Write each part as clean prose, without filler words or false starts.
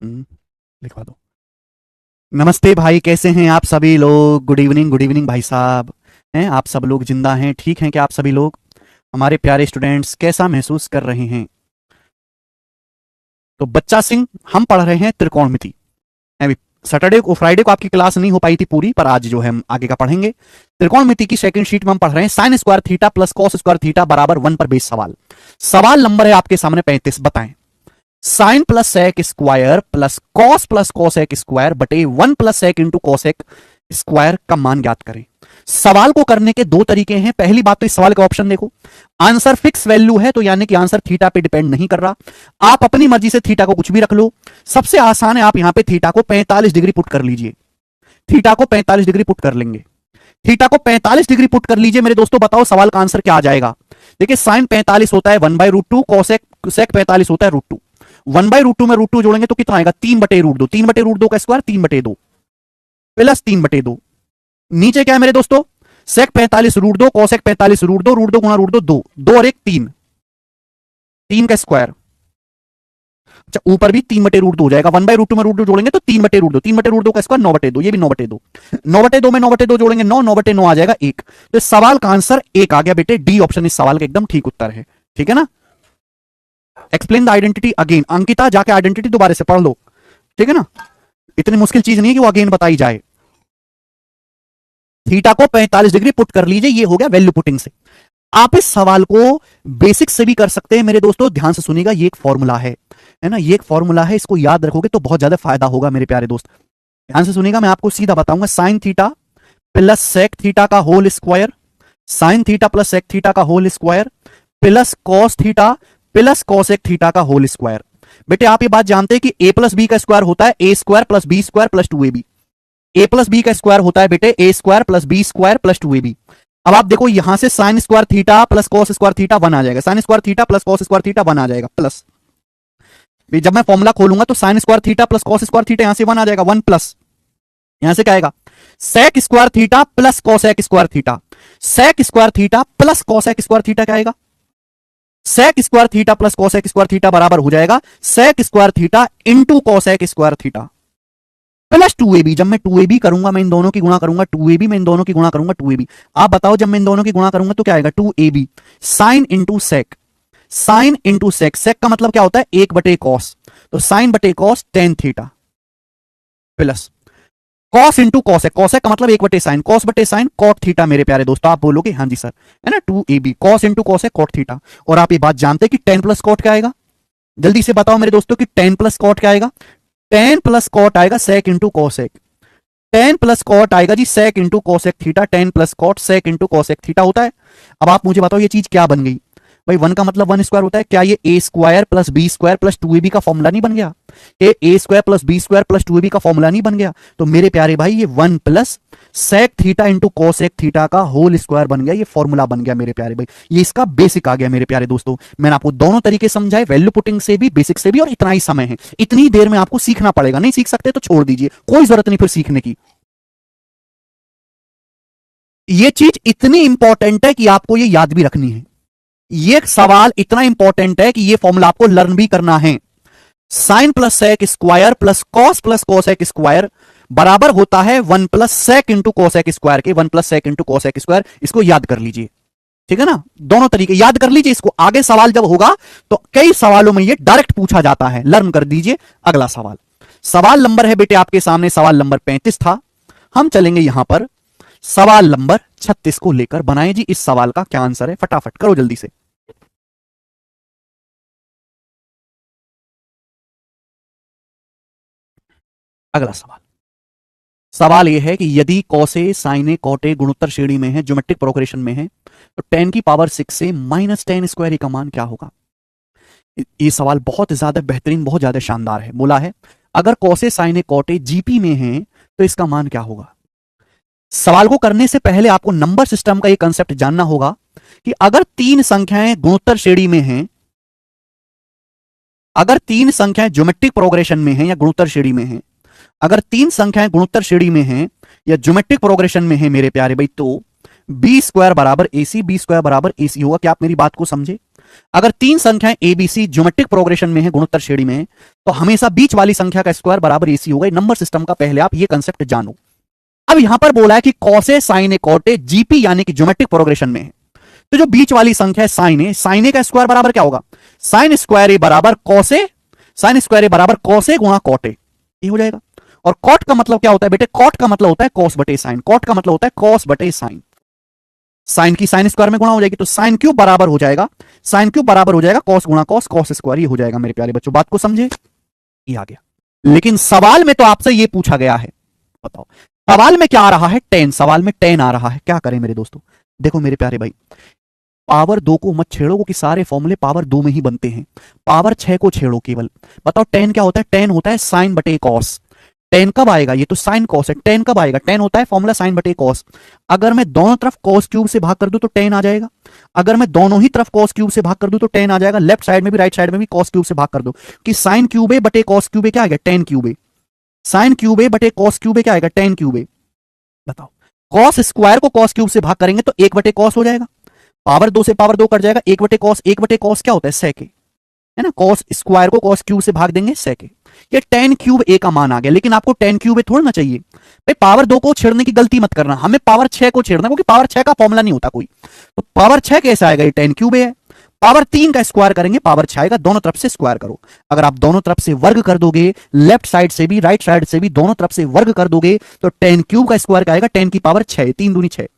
लिखवा दो। नमस्ते भाई, कैसे हैं आप सभी लोग? गुड इवनिंग भाई साहब। हैं आप सब लोग जिंदा हैं? ठीक हैं क्या आप सभी लोग? हमारे प्यारे स्टूडेंट्स कैसा महसूस कर रहे हैं? तो बच्चा सिंह, हम पढ़ रहे हैं त्रिकोणमिति। अभी सैटरडे को फ्राइडे को आपकी क्लास नहीं हो पाई थी पूरी, पर आज जो है हम आगे का पढ़ेंगे। त्रिकोणमिति की सेकंड शीट में हम पढ़ रहे हैं sign square theta plus cos square theta बराबर 1 पर बेस सवाल। सवाल नंबर है आपके सामने 35। बताएं, sine plus sec square plus cos एक स्क्वायर बटे 1 प्लस सेक इंटू कॉस एक स्क्वायर का मान ज्ञात करें। सवाल को करने के दो तरीके हैं। पहली बात तो इस सवाल का ऑप्शन देखो, आंसर फिक्स वैल्यू है, तो यानी कि आंसर थीटा पे डिपेंड नहीं कर रहा। आप अपनी मर्जी से थीटा को कुछ भी रख लो। सबसे आसान है, आप यहां पे थीटा को 45 डिग्री पुट कर लीजिए। थीटा को 45 डिग्री पुट कर लेंगे। थीटा को 45 डिग्री पुट कर लीजिए मेरे दोस्तों। बताओ सवाल का आंसर क्या आ जाएगा? देखिए, साइन 45 होता है 1/√2, कॉसेक सेक 45 होता है √2। 1/√2 में √2 जोड़ेंगे तो कितना आएगा? 3/√2। 3/√2 का स्क्वायर 3/2 प्लस 3/2। नीचे क्या है मेरे दोस्तों? सेक 45 √2, कॉसेक 45 √2, √2 गुणा √2 2, 2 और 1 3, 3 का स्क्वायर। अच्छा, ऊपर भी 3/√2 हो जाएगा। 1/√2 में √2 जोड़ेंगे तो 3/√2, 3/√2 का स्क्वायर 9/2, ये भी 9/2, 9/2 में 9/2 जोड़ेंगे 9, 9/9 आ जाएगा 1। तो इस सवाल का आंसर 1 आ गया बेटे। डी ऑप्शन इस सवाल का एकदम ठीक उत्तर है। ठीक है ना? Explain the identity again. Ankita, जाके आइडेंटिटी दोबारा से पढ़ लो। ठीक है ना? इतनी मुश्किल चीज नहीं है कि वो अगेन बताई जाए। थीटा को 45 डिग्री पुट कर लीजिए, ये हो गया वैल्यू पुटिंग से। आप इस सवाल को बेसिक से भी कर सकते हैं मेरे दोस्तों। ध्यान से सुनिएगा, ये एक फॉर्मूला है ना, ये एक फॉर्मूला है। इसको याद रखोगे तो बहुत ज्यादा फायदा होगा मेरे प्यारे दोस्त। ध्यान से सुनिएगा, मैं आपको सीधा बताऊंगा। Sine theta plus sec theta का whole square, sine theta plus sec theta का whole square plus cos theta plus cosec theta का होल स्क्वायर। बेटे आप ये बात जानते हैं कि ए प्लस बी का स्क्वायर होता है A square plus B square plus 2ab। A plus B का स्क्वायर होता है बेटे A square plus B square plus 2ab। अब आप देखो, यहां से sign square theta plus cos square theta 1 आ जाएगा। Sign square theta plus cos square theta 1 आ जाएगा प्लस। जब मैं फॉर्मूला खोलूंगा तो sign square theta plus cos square theta यहां से 1 आ जाएगा, 1 प्लस यहां से क्या आएगा? Sec square theta plus cosec square theta. Sec square theta plus cosec square theta क्या आएगा? Sec square theta plus cosec square theta बराबर हो जाएगा sec square theta into cosec square theta plus 2ab। जब मैं 2ab करूंगा, मैं इन दोनों की गुणा करूंगा 2ab, मैं इन दोनों की गुणा करूंगा 2ab। आप बताओ, जब मैं इन दोनों की गुणा करूंगा तो क्या आएगा? 2ab। Sine into sec, sine into sec, sec का मतलब क्या होता है? 1/कॉस, तो साइन बटे cos tan theta plus cos into cosec, cosec का मतलब 1/साइन, कॉस बटे साइन कॉट थीटा। मेरे प्यारे दोस्तों आप बोलोगे हाँ जी सर, है ना? 2ab cos into cosec cot theta. और आप ये बात जानते हैं कि 10 प्लस कॉट क्या आएगा? जल्दी से बताओ मेरे दोस्तों कि 10 प्लस कॉट क्या आएगा? 10 प्लस कॉट आएगा sec into cosec. 10 plus cot आएगा जी sec into cosec theta. 10 plus cot sec into cosec theta होता है। अब आप मुझे बताओ ये चीज क्या बन गई? भाई 1 का मतलब 1 स्क्वायर होता है। क्या ये A square plus B square plus 2ab का फॉर्मूला नहीं बन गया? ये A square plus B square plus 2ab का फॉर्मूला नहीं बन गया? तो मेरे प्यारे भाई, ये 1 plus sec theta into cosec theta का होल स्क्वायर बन गया, ये फॉर्मूला बन गया मेरे प्यारे भाई। ये इसका बेसिक आ गया मेरे प्यारे दोस्तों। मैंने आपको दोनों तरीके समझाए, वैल्यू पुटिंग से भी, बेसिक से भी, और इतना ही समय है, इतनी देर में आपको सीखना पड़ेगा। नहीं सीख सकते तो छोड़ दीजिए, कोई जरूरत नहीं फिर सीखने की। ये चीज इतनी इंपॉर्टेंट है कि आपको ये याद भी रखनी है। ये सवाल इतना इंपॉर्टेंट है कि ये फॉर्मूला आपको लर्न भी करना है। Sine plus sec square plus cosec square बराबर होता है 1 plus sec into cosec square के। 1 plus sec into cosec square, इसको याद कर लीजिए। ठीक है ना? दोनों तरीके याद कर लीजिए इसको। आगे सवाल जब होगा तो कई सवालों में ये डायरेक्ट पूछा जाता है। लर्न कर दीजिए। अगला सवाल, सवाल नंबर है बेटे आपके सामने, सवाल नंबर 35 था। हम चलेंगे यहां पर सवाल नंबर 36 को लेकर। बनाए जी इस सवाल का क्या आंसर है, फटाफट करो जल्दी से। अगला सवाल, सवाल यह है कि यदि कौसे साइने कॉटे गुणोत्तर श्रेणी में है, ज्योमेट्रिक प्रोग्रेशन में है, तो 10 की पावर 6 से -10 स्क्वायर का मान क्या होगा? ये सवाल बहुत ज्यादा बेहतरीन, बहुत ज्यादा शानदार है। बोला है अगर कौसे साइने कॉटे जीपी में है तो इसका मान क्या होगा? सवाल को करने से पहले आपको नंबर सिस्टम का ये कंसेप्ट जानना होगा कि अगर तीन संख्याएं गुणोत्तर श्रेणी में हैं, अगर तीन संख्याएं ज्योमेट्रिक प्रोग्रेशन में हैं या गुणोत्तर श्रेणी में हैं, अगर तीन संख्याएं गुणोत्तर श्रेणी में हैं या ज्योमेट्रिक प्रोग्रेशन में हैं मेरे प्यारे भाई, तो बी स्क्वायर बराबर एसी, बी स्क्वायर बराबर एसी होगा। क्या आप मेरी बात को समझे? अगर तीन संख्याएं A B C geometric progression में है, गुणोत्तर श्रेणी में है, तो हमेशा बीच वाली संख्या का स्क्वायर बराबर एसी होगा। नंबर सिस्टम का पहले आप ये कंसेप्ट जानो। अब यहां पर बोला है कि cos A sine A cot A GP यानी कि ज्योमेट्रिक प्रोग्रेशन में है, तो जो बीच वाली संख्या है साइन ए का स्क्वायर बराबर क्या होगा, साइन स्क्वायर ए बराबर कॉस ए, साइन स्क्वायर ए बराबर कॉस ए गुणा कॉट ए, ये हो जाएगा। और कॉट का मतलब क्या होता है बेटे, कॉट का मतलब होता है कॉस बटे साइन, कॉट का मतलब होता है कॉस बटे साइन, साइन की साइन स्क्वायर में गुणा हो जाएगी, तो साइन क्यूब बराबर हो जाएगा, साइन क्यूब बराबर हो जाएगा कॉस गुणा कॉस, कॉस स्क्वायर, ये हो जाएगा मेरे प्यारे बच्चों। बात को समझे, ये आ गया। लेकिन सवाल में तो आपसे ये पूछा गया है, बताओ सवाल में क्या आ रहा है, टेन, सवाल में टेन आ रहा है, क्या करें मेरे दोस्तों। देखो मेरे प्यारे भाई, पावर 2 को मत छेड़ो क्योंकि सारे फॉर्मूले पावर 2 में ही बनते हैं, पावर 6 को छेड़ो केवल। बताओ टेन क्या होता है, टेन होता है साइन बटे कॉस। टेन कब आएगा, ये तो साइन कॉस है, टेन कब आएगा, टेन होता है फॉर्मूला साइन बटे कॉस। अगर मैं दोनों तरफ कॉस क्यूब से भाग कर दूं तो टेन आ जाएगा, अगर मैं दोनों ही तरफ कॉस क्यूब से भाग कर दूं तो टेन आ जाएगा, लेफ्ट साइड में भी राइट साइड में भी कॉस क्यूब से भाग कर दो कि साइन क्यूब ए बटे कॉस क्यूब ए क्या आएगा, टेन क्यूब ए, साइन क्यूब ए बटे कॉस क्यूब ए क्या आएगा, टेन क्यूब ए। बताओ कॉस स्क्वायर को कॉस क्यूब से भाग करेंगे तो एक बटे कॉस हो जाएगा, पावर 2 से पावर 2 कट जाएगा, एक बटे कॉस क्या होता है, सेक ए, है ना, कॉस स्क्वायर को कॉस क्यूब से भाग देंगे सेक ए। ये टेन क्यूब ए का मान आ गया, लेकिन आपको टेन क्यूब ए थोड़ा ना चाहिए भाई, पावर 2 को छेड़ने की गलती मत करना, हमें पावर 6 को छेड़ना, क्योंकि पावर 6 का फॉर्मूला नहीं होता कोई, तो पावर 6 कैसे आएगा, ये टेन क्यूब ए है। पावर 3 का स्क्वायर करेंगे पावर 6 आएगा, दोनों तरफ से स्क्वायर करो, अगर आप दोनों तरफ से वर्ग कर दोगे, लेफ्ट साइड से भी राइट साइड से भी दोनों तरफ से वर्ग कर दोगे, तो टेन क्यूब का स्क्वायर क्या आएगा, टेन की पावर 6, 3 दूनी 6,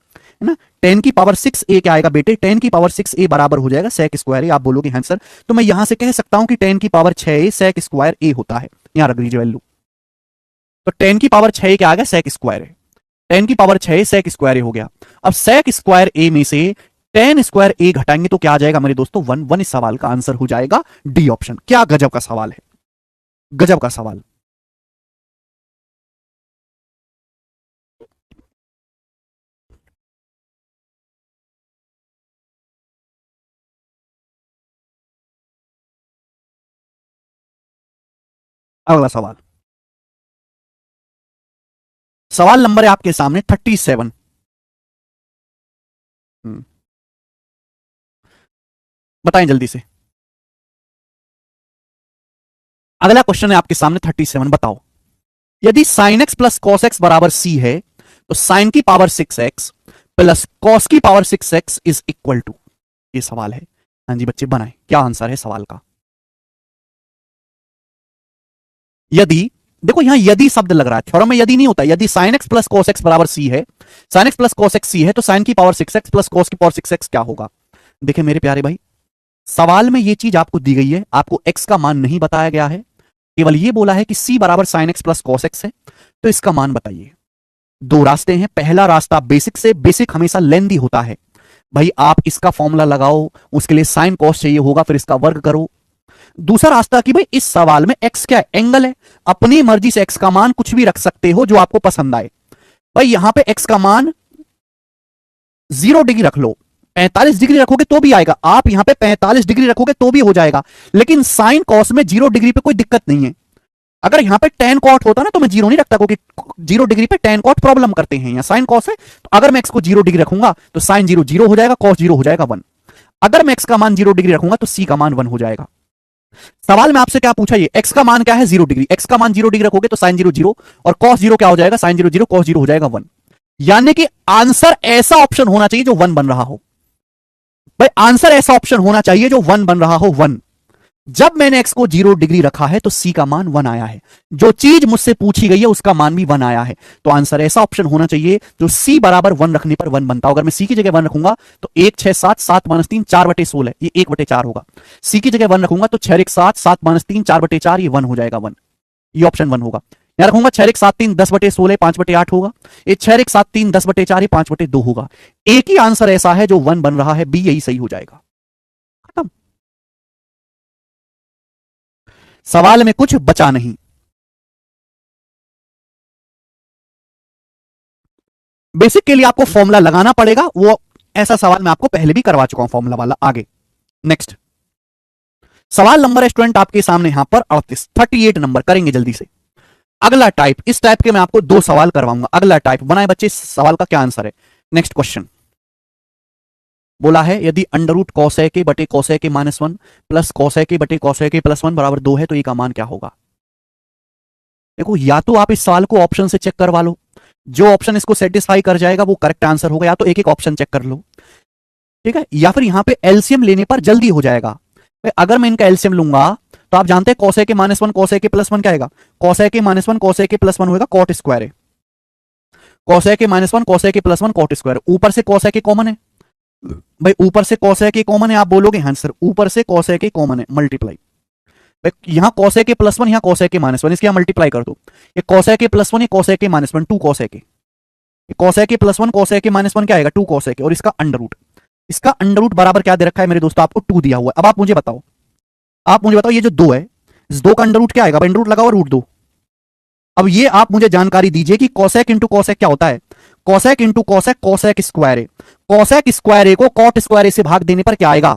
है ना, 10 की पावर 6 ए क्या आएगा बेटे, 10 की पावर 6 ए बराबर हो जाएगा सेक स्क्वायर ए। आप बोलोगे हाँ सर, तो मैं यहां से कह सकता हूं कि 10 की पावर 6 ए सेक स्क्वायर ए होता है, यहां रख लीजिए वैल्यू, तो 10 की पावर 6 क्या आ गया, सेक स्क्वायर ए, 10 की पावर 6 सेक स्क्वायर ए हो गया। अब सेक स्क्वायर ए में से 10 स्क्वायर ए घटाएंगे तो क्या आ जाएगा मेरे दोस्तों, 1 1। इस सवाल का आंसर हो जाएगा डी ऑप्शन। क्या गजब का सवाल है, गजब का सवाल। अगला सवाल, सवाल नंबर है आपके सामने 37। बताएं जल्दी से, अगला क्वेश्चन है आपके सामने 37। बताओ यदि sine x plus cos x बराबर सी है, तो साइन की पावर 6x प्लस कॉस की power 6x is equal to, ये सवाल है। हाँ जी बच्चे बनाएं, क्या आंसर है सवाल का। यदि, देखो यहां यदि शब्द लग रहा है, थ्योरम में यदि नहीं होता, यदि sine x plus cos x बराबर सी है, sine x plus cos X C है, तो साइन की पावर 6x प्लस कॉस की पावर 6x क्या होगा। देखिए मेरे प्यारे भाई, सवाल में ये चीज आपको दी गई है, आपको x का मान नहीं बताया गया है, केवल ये बोला है कि c बराबर sine x plus cos x है, तो इसका मान बताइए। दो रास्ते हैं, पहला रास्ता बेसिक से, बेसिक हमेशा लेंदी होता है भाई, आप इसका फॉर्मूला लगाओ, उसके लिए साइन कॉस चाहिए होगा, फिर इसका वर्ग करो। दूसरा रास्ता कि भाई इस सवाल में x क्या है, एंगल है, अपनी मर्जी से x का मान कुछ भी रख सकते हो जो आपको पसंद आए। भाई यहां पे x का मान 0 डिग्री रख लो, 45 डिग्री रखोगे तो भी आएगा, आप यहां पे 45 डिग्री रखोगे तो भी हो जाएगा, लेकिन साइन कॉस में 0 डिग्री पे कोई दिक्कत नहीं है। अगर यहां पे टेन कॉट होता ना तो मैं 0 नहीं रखता, क्योंकि 0 डिग्री पे टेन कॉट प्रॉब्लम करते हैं, या साइन कॉस है, तो अगर मैं x को 0 डिग्री रखूंगा तो साइन 0 0 हो जाएगा, कॉस 0 हो जाएगा 1। अगर मैं x का मान 0 डिग्री रखूंगा तो c का मान 1 हो जाएगा। सवाल में आपसे क्या पूछा, ये x का मान क्या है 0 डिग्री, x का मान 0 डिग्री रखोगे तो साइन 0 0, और कॉस 0 क्या हो जाएगा, साइन 0 0, कॉस 0 हो जाएगा 1। यानी कि आंसर ऐसा ऑप्शन होना चाहिए जो 1 बन रहा हो। भाई आंसर ऐसा ऑप्शन होना चाहिए जो 1 बन रहा हो, 1। जब मैंने x को 0 डिग्री रखा है तो c का मान 1 आया है, जो चीज मुझसे पूछी गई है उसका मान भी 1 आया है, तो आंसर ऐसा ऑप्शन होना चाहिए जो c बराबर 1 रखने पर 1 बनता हो। अगर मैं c की जगह 1 रखूंगा तो 1 6 7 7 माइनस 3 4 बटे 16, ये 1 बटे 4 होगा। c की जगह 1 रखूंगा तो 6 1 7 7 माइनस 3 4 बटे 4, ये 1 हो जाएगा 1, ये ऑप्शन 1 होगा। यहां रखूंगा 6 1 7 3 10 बटे 16 5 बटे 8 होगा, ये 6 1 7 3 10 बटे 4, ये 5 बटे 2 होगा। एक ही आंसर ऐसा है जो 1 बन रहा है, बी यही सही हो जाएगा। खत्म, सवाल में कुछ बचा नहीं। बेसिक के लिए आपको फॉर्मूला लगाना पड़ेगा, वो ऐसा सवाल मैं आपको पहले भी करवा चुका हूं फॉर्मूला वाला। आगे नेक्स्ट सवाल नंबर है स्टूडेंट आपके सामने यहां पर 38 नंबर, करेंगे जल्दी से। अगला टाइप, इस टाइप के मैं आपको 2 सवाल करवाऊंगा। अगला टाइप बनाए बच्चे, इस सवाल का क्या आंसर है। नेक्स्ट क्वेश्चन, बोला है यदि अंडर रूट कॉसेक के बटे कॉसेक के माइनस वन प्लस कॉसेक के बटे कॉसेक के प्लस वन बराबर 2 है तो ये का मान क्या होगा। देखो या तो आप इस सवाल को ऑप्शन से चेक करवा लो, जो ऑप्शन इसको सेटिस्फाई कर जाएगा वो करेक्ट आंसर होगा, या तो एक एक ऑप्शन चेक कर लो, ठीक है, या फिर यहां पे एलसीएम लेने पर जल्दी हो जाएगा। अगर मैं इनका एलसीएम लूंगा तो आप जानते हैं कॉसेक के माइनस वन कॉसेक के प्लस वन क्या आएगा, कॉसेक के माइनस वन कॉसेक के प्लस वन होगा कॉट स्क्वायर है, कॉसेक के माइनस वन कॉसेक के प्लस वन कॉट स्क्वायर, ऊपर से कॉसेक के कॉमन है भाई, ऊपर से कॉसेक के कॉमन है, आप बोलोगे हाँ सर ऊपर से कॉसेक के कॉमन है, मल्टीप्लाई यहां कॉसेक के प्लस वन, यहां कॉसेक के माइनस वन, इसके यहां मल्टीप्लाई कर दो, ये कॉसेक के प्लस वन, ये कॉसेक के माइनस वन, टू कॉसेक के, कॉसेक के प्लस वन कॉसेक के माइनस वन क्या आएगा, टू कॉसेक के, और इसका अंडर रूट, इसका अंडर रूट बराबर क्या दे रखा है मेरे दोस्तों, आपको टू दिया हुआ है। अब आप मुझे बताओ, आप मुझे बताओ ये जो दो है, इस दो का अंडर रूट क्या आएगा, अंडर रूट लगाओ रूट दो। अब ये आप मुझे जानकारी दीजिए कि कॉसेक इंटू कॉसेक क्या होता है, cosec into cosec cosec square है, कॉसेक स्क्वायर ए को कॉट स्क्वायर ए से भाग देने पर क्या आएगा,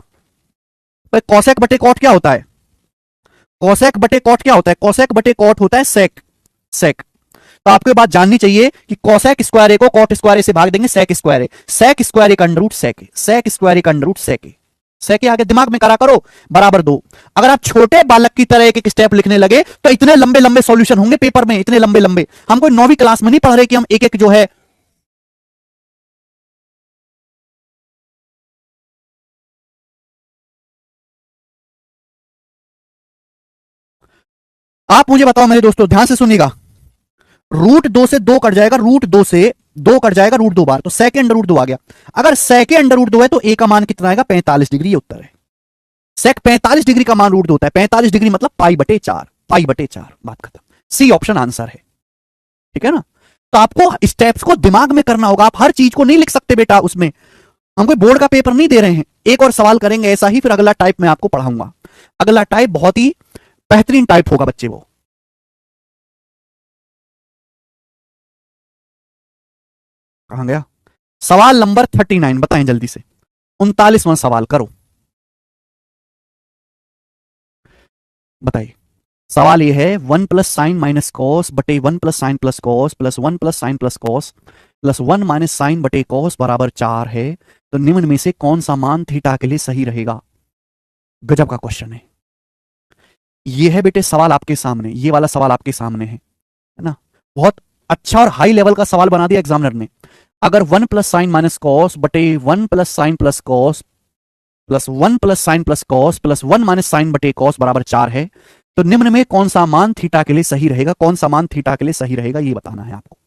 कॉसेक बटे कॉट क्या होता है, कॉसेक बटे कॉट क्या होता है, कॉसेक बटे कॉट होता है सेक, सेक। तो आपको बात जाननी चाहिए कि कॉसेक स्क्वायर ए को कॉट स्क्वायर ए से भाग देंगे सेक square A, sec square A का under root sec, sec square A का अंडर रूट सेक, सेक आगे दिमाग में करा करो बराबर 2। अगर आप छोटे बालक की तरह एक एक स्टेप लिखने लगे तो इतने लंबे लंबे सॉल्यूशन होंगे पेपर में, इतने लंबे लंबे, हम कोई 9वीं क्लास में नहीं पढ़ रहे कि हम एक एक जो है आप मुझे बताओ मेरे दोस्तों ध्यान से सुनिएगा, रूट दो से दो कट जाएगा, रूट दो से दो कट जाएगा रूट दो बार, तो सेकेंड अंडर रूट दो आ गया। अगर सेकेंड अंडर रूट दो है तो ए का मान कितना आएगा, 45 डिग्री, ये उत्तर है। सेक 45 डिग्री का मान रूट दो होता है, 45 डिग्री मतलब पाई बटे 4, पाई बटे 4, बात खत्म। सी ऑप्शन आंसर है, ठीक है ना। तो आपको स्टेप्स को दिमाग में करना होगा, आप हर चीज को नहीं लिख सकते बेटा उसमें, हम कोई बोर्ड का पेपर नहीं दे रहे हैं। एक और सवाल करेंगे ऐसा ही, फिर अगला टाइप मैं आपको पढ़ाऊंगा। अगला टाइप बहुत ही बेहतरीन टाइप होगा बच्चे, वो कहां गया, सवाल नंबर 39 बताएं जल्दी से, 39वां सवाल करो, बताइए। सवाल ये है 1 प्लस साइन माइनस कॉस बटे 1 plus sine plus cos plus 1 plus sine plus cos plus 1 minus sine बटे कॉस बराबर 4 है, तो निम्न में से कौन सा मान थीटा के लिए सही रहेगा। गजब का क्वेश्चन है ये, है बेटे सवाल आपके सामने, ये वाला सवाल आपके सामने है ना, बहुत अच्छा और हाई लेवल का सवाल बना दिया एग्जामिनर ने। अगर 1 प्लस साइन माइनस कॉस बटे 1 plus sine plus cos plus 1 plus sine plus cos plus 1 minus sine बटे कॉस बराबर 4 है, तो निम्न में कौन सा मान थीटा के लिए सही रहेगा, कौन सा मान थीटा के लिए सही रहेगा, ये बताना है आपको।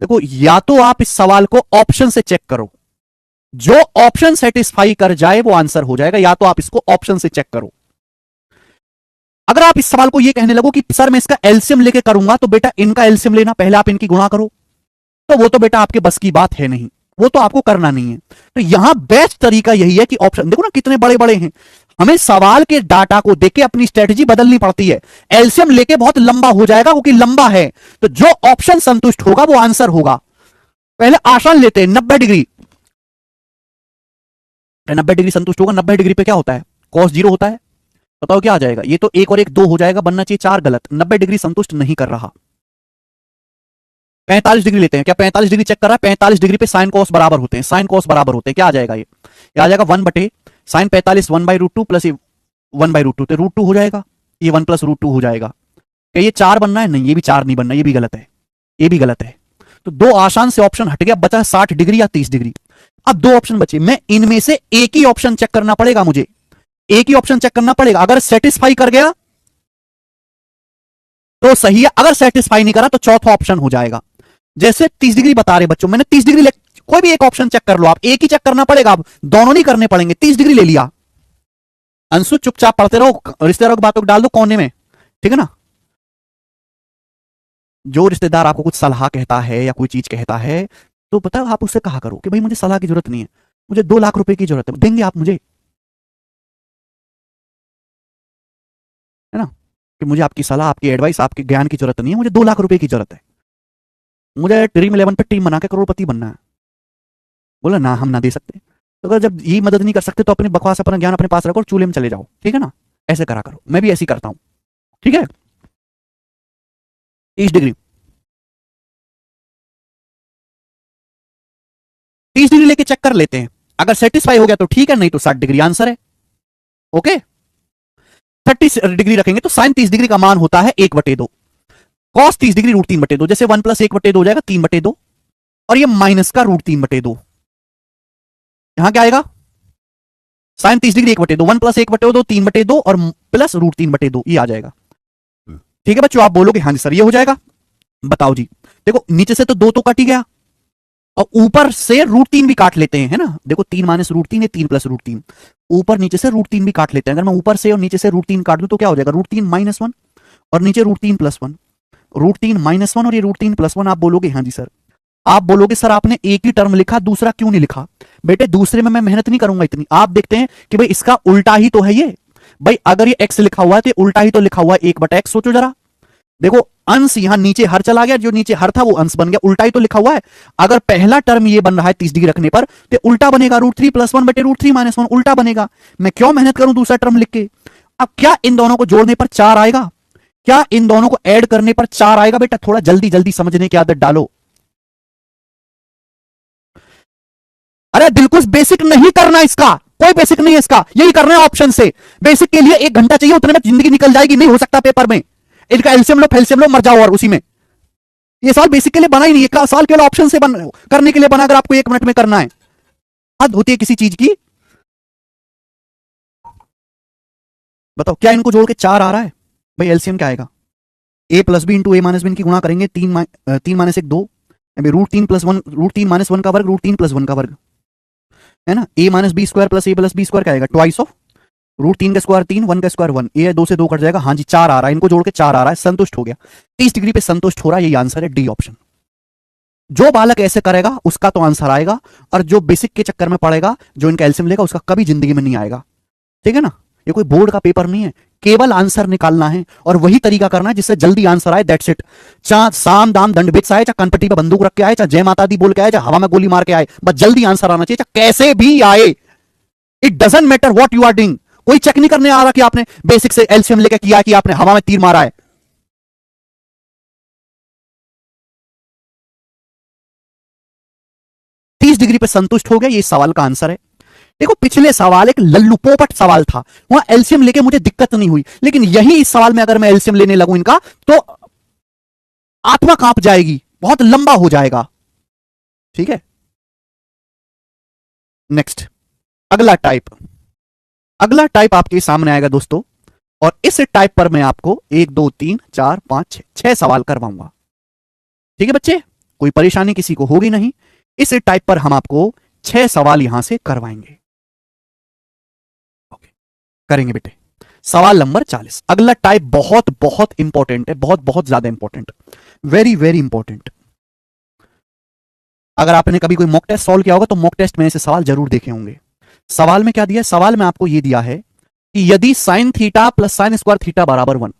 देखो या तो आप इस सवाल को ऑप्शन से चेक करो, जो ऑप्शन सेटिस्फाई कर जाए वो आंसर हो जाएगा, या तो आप इसको ऑप्शन से चेक करो। अगर आप इस सवाल को ये कहने लगो कि सर मैं इसका एलसीएम लेके करूंगा, तो बेटा इनका एलसीएम लेना, पहले आप इनकी गुणा करो, तो वो तो बेटा आपके बस की बात है नहीं, वो तो आपको करना नहीं है। तो यहां बेस्ट तरीका यही है कि ऑप्शन, देखो ना कितने बड़े बड़े हैं, हमें सवाल के डाटा को देख के अपनी स्ट्रेटजी बदलनी पड़ती है। एलसीएम लेके बहुत लंबा हो जाएगा क्योंकि लंबा है, तो जो ऑप्शन संतुष्ट होगा वो आंसर होगा। पहले आसान लेते हैं, 90 डिग्री, 90 डिग्री संतुष्ट होगा, 90 डिग्री पे क्या होता है, कॉस जीरो होता है, बताओ क्या आ जाएगा, ये तो एक और एक दो हो जाएगा, बनना चाहिए 4, गलत, 90 डिग्री संतुष्ट नहीं कर रहा। 45 डिग्री लेते हैं, क्या 45 डिग्री चेक कर रहा है, 45 डिग्री पे साइन कॉस बराबर होते हैं, साइन कॉस बराबर होते हैं, क्या आ जाएगा ये आ जाएगा 1 बटे sine 45 1 by root two plus 1 by root two, तो रूट टू हो जाएगा, ये 1 प्लस रूट टू हो जाएगा। क्या ये 4 बनना है, नहीं ये भी 4 नहीं बनना, ये भी गलत है, ये भी गलत है। तो दो आसान से ऑप्शन हट गया, बचा 60 डिग्री या 30 डिग्री। अब दो ऑप्शन बचे, मैं इनमें से एक ही ऑप्शन चेक करना पड़ेगा, मुझे एक ही ऑप्शन चेक करना पड़ेगा। अगर सेटिस्फाई कर गया तो सही है, अगर सेटिस्फाई नहीं करा तो चौथा ऑप्शन हो जाएगा। जैसे 30 डिग्री बता रहे बच्चों, मैंने 30 डिग्री, कोई भी एक ऑप्शन चेक कर लो, आप एक ही चेक करना पड़ेगा, आप दोनों नहीं करने पड़ेंगे। 30 डिग्री ले लिया, अंशु चुपचाप पढ़ते रहो, रिश्तेदारों की बातों को डाल दो कोने में, ठीक है ना। जो रिश्तेदार आपको कुछ सलाह कहता है या कोई चीज कहता है, तो पता है आप उससे कहा करो कि भाई मुझे सलाह की जरूरत नहीं है, मुझे 2 लाख रुपए की जरूरत है, देंगे आप मुझे, है ना, कि मुझे आपकी सलाह, आपकी एडवाइस, आपके ज्ञान की जरूरत नहीं है, मुझे 2 लाख रुपए की जरूरत है, मुझे ड्रीम 11 पे टीम बना के करोड़पति बनना है। बोला ना हम ना दे सकते, तो अगर जब ये मदद नहीं कर सकते तो अपनी बकवास, अपना ज्ञान अपने पास रखो और चूल्हे में चले जाओ, ठीक है ना, ऐसे करा करो, मैं भी ऐसे ही करता हूं, ठीक है। 30 डिग्री 30 डिग्री लेके चेक कर लेते हैं, अगर सेटिस्फाई हो गया तो ठीक है, नहीं तो 60 डिग्री आंसर है। ओके, 30 डिग्री रखेंगे तो साइन 30 डिग्री का मान होता है 1/2, कॉस 30 डिग्री √3/2, जैसे 1 + 1/2 हो जाएगा 3/2, और ये माइनस का √3/2, यहां क्या आएगा, साइन 30 डिग्री 1/2, 1 + 1/2 3/2 और प्लस √3/2, ये आ जाएगा। ठीक है बच्चों, आप बोलोगे हाँ जी सर ये हो जाएगा। बताओ जी, देखो नीचे से तो 2 तो कट ही गया, और ऊपर से √3 भी काट लेते हैं, है ना, देखो 3 - √3 है, 3 + √3, ऊपर नीचे से √3 भी काट लेते हैं। अगर मैं ऊपर से और नीचे से √3 काट दूं तो क्या हो जाएगा, √3 - 1 और नीचे √3 + 1, √3 - 1 और ये √3 + 1। आप बोलोगे हाँ जी सर, आप बोलोगे सर आपने एक ही टर्म लिखा, दूसरा क्यों नहीं लिखा? बेटे दूसरे में मैं मेहनत नहीं करूंगा इतनी, आप देखते हैं कि भाई इसका उल्टा ही तो है ये, भाई अगर ये x लिखा हुआ है तो उल्टा ही तो लिखा हुआ है 1/x। सोचो जरा, देखो अंश यहां नीचे हर चला गया, जो नीचे हर था वो अंश बन गया, उल्टा ही तो लिखा हुआ है। अगर पहला टर्म ये बन रहा है 30 डिग्री रखने पर तो उल्टा बनेगा, √3 + 1 बटे √3 - 1 उल्टा बनेगा। मैं क्यों मेहनत करूं दूसरा टर्म लिख के? अब क्या इन दोनों को जोड़ने पर 4 आएगा? क्या इन दोनों को ऐड करने पर 4 आएगा? बेटा थोड़ा जल्दी जल्दी समझने की आदत डालो। अरे दिलकुश बेसिक नहीं करना, इसका कोई बेसिक नहीं है, इसका यही करना है ऑप्शन से। बेसिक के लिए 1 घंटा चाहिए, उतने में जिंदगी निकल जाएगी, नहीं हो सकता पेपर में। इनका एलसीएम लो फैलसीएम लो, मर जाओ और उसी में। ये सवाल बेसिक के लिए बना ही नहीं है, सवाल केवल ऑप्शन से करने के लिए बना, अगर आपको 1 मिनट में करना है। हद होती है किसी चीज की। बताओ क्या इनको जोड़ के 4 आ रहा है? भाई एलसीएम क्या आएगा, a + b × a - b इनकी गुणा करेंगे, 3 - 1 2, √3 + 1 √3 - 1 का वर्ग √3 + 1 का वर्ग, है ना। a - b² + a + b² क्या आएगा, ट्वाइस ऑफ √3 का स्क्वायर 3, 1 का स्क्वायर 1, ये 2 से 2 कट जाएगा। हाँ जी 4 आ रहा है, इनको जोड़ के 4 आ रहा है, संतुष्ट हो गया। 30 डिग्री पे संतुष्ट हो रहा है, यही आंसर है, डी ऑप्शन। जो बालक ऐसे करेगा उसका तो आंसर आएगा, और जो बेसिक के चक्कर में पड़ेगा, जो इनका एलसीएम लेगा, उसका कभी जिंदगी में नहीं आएगा। ठीक है ना, ये कोई बोर्ड का पेपर नहीं है, केवल आंसर निकालना है और वही तरीका करना है जिससे जल्दी आंसर आए, दैट्स इट। चाहे साम दाम दंड भेद आए, चाहे कनपट्टी पे बंदूक रख के आए, चाहे जय माता दी बोल के आए, चाहे हवा में गोली मार के आए, बस जल्दी आंसर आना चाहिए, चाहे कैसे भी आए। It doesn't matter what you are doing. कोई चेक नहीं करने आ रहा कि आपने बेसिक से एलसीएम लेके किया, कि आपने हवा में तीर मारा है। 30 डिग्री पे संतुष्ट हो गया, ये सवाल का आंसर है। देखो पिछले सवाल एक लल्लू पोपट सवाल था, वहां एलसीएम लेके मुझे दिक्कत नहीं हुई, लेकिन यही इस सवाल में अगर मैं एलसीएम लेने लगूं इनका, तो आत्मा कांप जाएगी, बहुत लंबा हो जाएगा। ठीक है, नेक्स्ट अगला टाइप। अगला टाइप आपके सामने आएगा दोस्तों, और इस टाइप पर मैं आपको 1 2 3 4 5 6 सवाल करवाऊंगा। ठीक है बच्चे, कोई परेशानी किसी को होगी नहीं। इस टाइप पर हम आपको 6 सवाल यहां से करवाएंगे। ओके, करेंगे बेटे। सवाल नंबर 40, अगला टाइप बहुत बहुत इंपॉर्टेंट है, बहुत बहुत ज्यादा इंपॉर्टेंट, वेरी वेरी इंपॉर्टेंट। अगर आपने कभी कोई मॉक टेस्ट सॉल्व किया होगा तो मॉक टेस्ट में ऐसे सवाल जरूर देखे होंगे। सवाल में क्या दिया है, सवाल में आपको यह दिया है कि यदि sine theta plus sine square theta बराबर 1,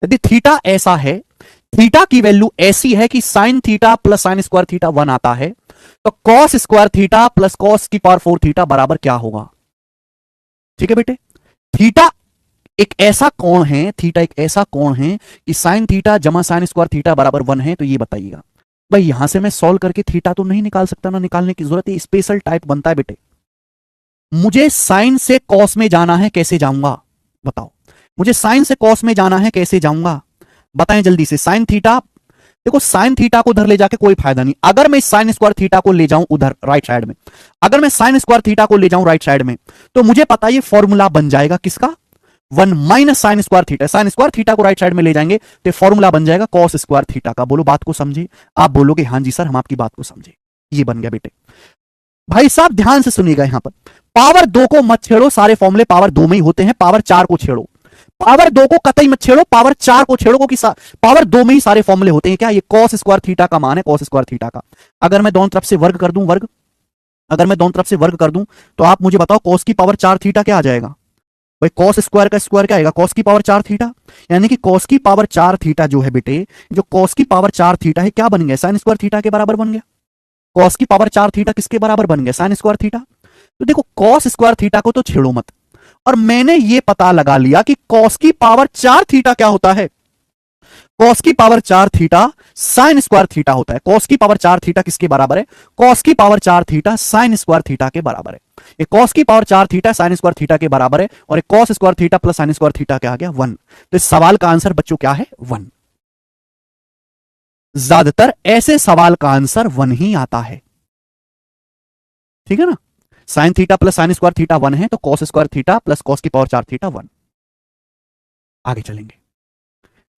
यदि थीटा ऐसा है, थीटा की वैल्यू ऐसी है कि sign theta plus sine square theta 1 आता है, तो cos square theta plus cos की पावर 4 थीटा बराबर क्या होगा? ठीक है बेटे, थीटा एक ऐसा कोण है, थीटा एक ऐसा कोण है कि साइन थीटा जमा साइन स्क्वायर थीटा बराबर 1 है, तो ये बताइएगा। भाई यहां से मैं सॉल्व करके थीटा तो नहीं निकाल सकता ना, निकालने की जरूरत है, स्पेशल टाइप बनता है बेटे। मुझे साइन से कॉस में जाना है, कैसे जाऊंगा बताओ? मुझे साइन से कॉस में जाना है, कैसे जाऊंगा बताएं जल्दी से। साइन थीटा, देखो साइन थीटा को उधर ले जाके कोई फायदा नहीं। अगर मैं साइन स्क्वायर थीटा को ले जाऊं उधर राइट साइड में, अगर मैं साइन स्क्वायर थीटा को ले जाऊं राइट साइड में, तो मुझे पता ये फॉर्मूला बन जाएगा किसका, 1 minus sine square theta. Sine square theta को राइट साइड में ले जाएंगे तो फॉर्मूला बन जाएगा कॉस स्क्वायर थीटा का। बोलो बात को समझे? आप बोलोगे हाँ जी सर हम आपकी बात को समझे। ये बन गया बेटे। भाई साहब ध्यान से सुनिएगा, यहां पर पावर 2 को मत छेड़ो, सारे फॉर्मूले पावर 2 में ही होते हैं। पावर 4 को छेड़ो, पावर 2 को कतई मत छेड़ो, पावर 4 को छेड़ो, क्योंकि पावर 2 में ही सारे फॉर्मूले होते हैं। क्या ये कॉस स्क्वायर थीटा का मान है, कॉस स्क्वायर थीटा का। अगर मैं दोनों तरफ से वर्ग कर दूं, वर्ग, अगर मैं दोनों तरफ से वर्ग कर दूं, तो आप मुझे बताओ कॉस की पावर 4 थीटा क्या आ जाएगा? भाई कॉस स्क्वायर का स्क्वायर क्या आएगा, कॉस की पावर 4 थीटा। यानी कि कॉस की पावर 4 थीटा जो है बेटे, जो कॉस की पावर 4 थीटा है, क्या बन गया, साइन स्क्वायर थीटा के बराबर बन गया। कॉस की पावर 4 थीटा किसके बराबर बन गया, साइन स्क्वायर थीटा। तो देखो कॉस स्क्वायर थीटा को तो छेड़ो मत, और मैंने ये पता लगा लिया कि कॉस की पावर 4 थीटा क्या होता है। कॉस की power 4 theta sine square theta होता है। कॉस की पावर 4 थीटा किसके बराबर है? कॉस की power 4 theta sine square theta के बराबर है। ये कॉस की power 4 theta sine square theta के बराबर है, और एक cos square theta plus sine square theta क्या आ गया? 1। तो इस सवाल का आंसर बच्चों क्या है? 1। ज्यादातर ऐसे सवाल का आंसर 1 ही आता है, ठीक है ना। Sign theta plus sine square theta 1 है, तो cos square theta plus cos की पावर 4 थीटा 1। आगे चलेंगे,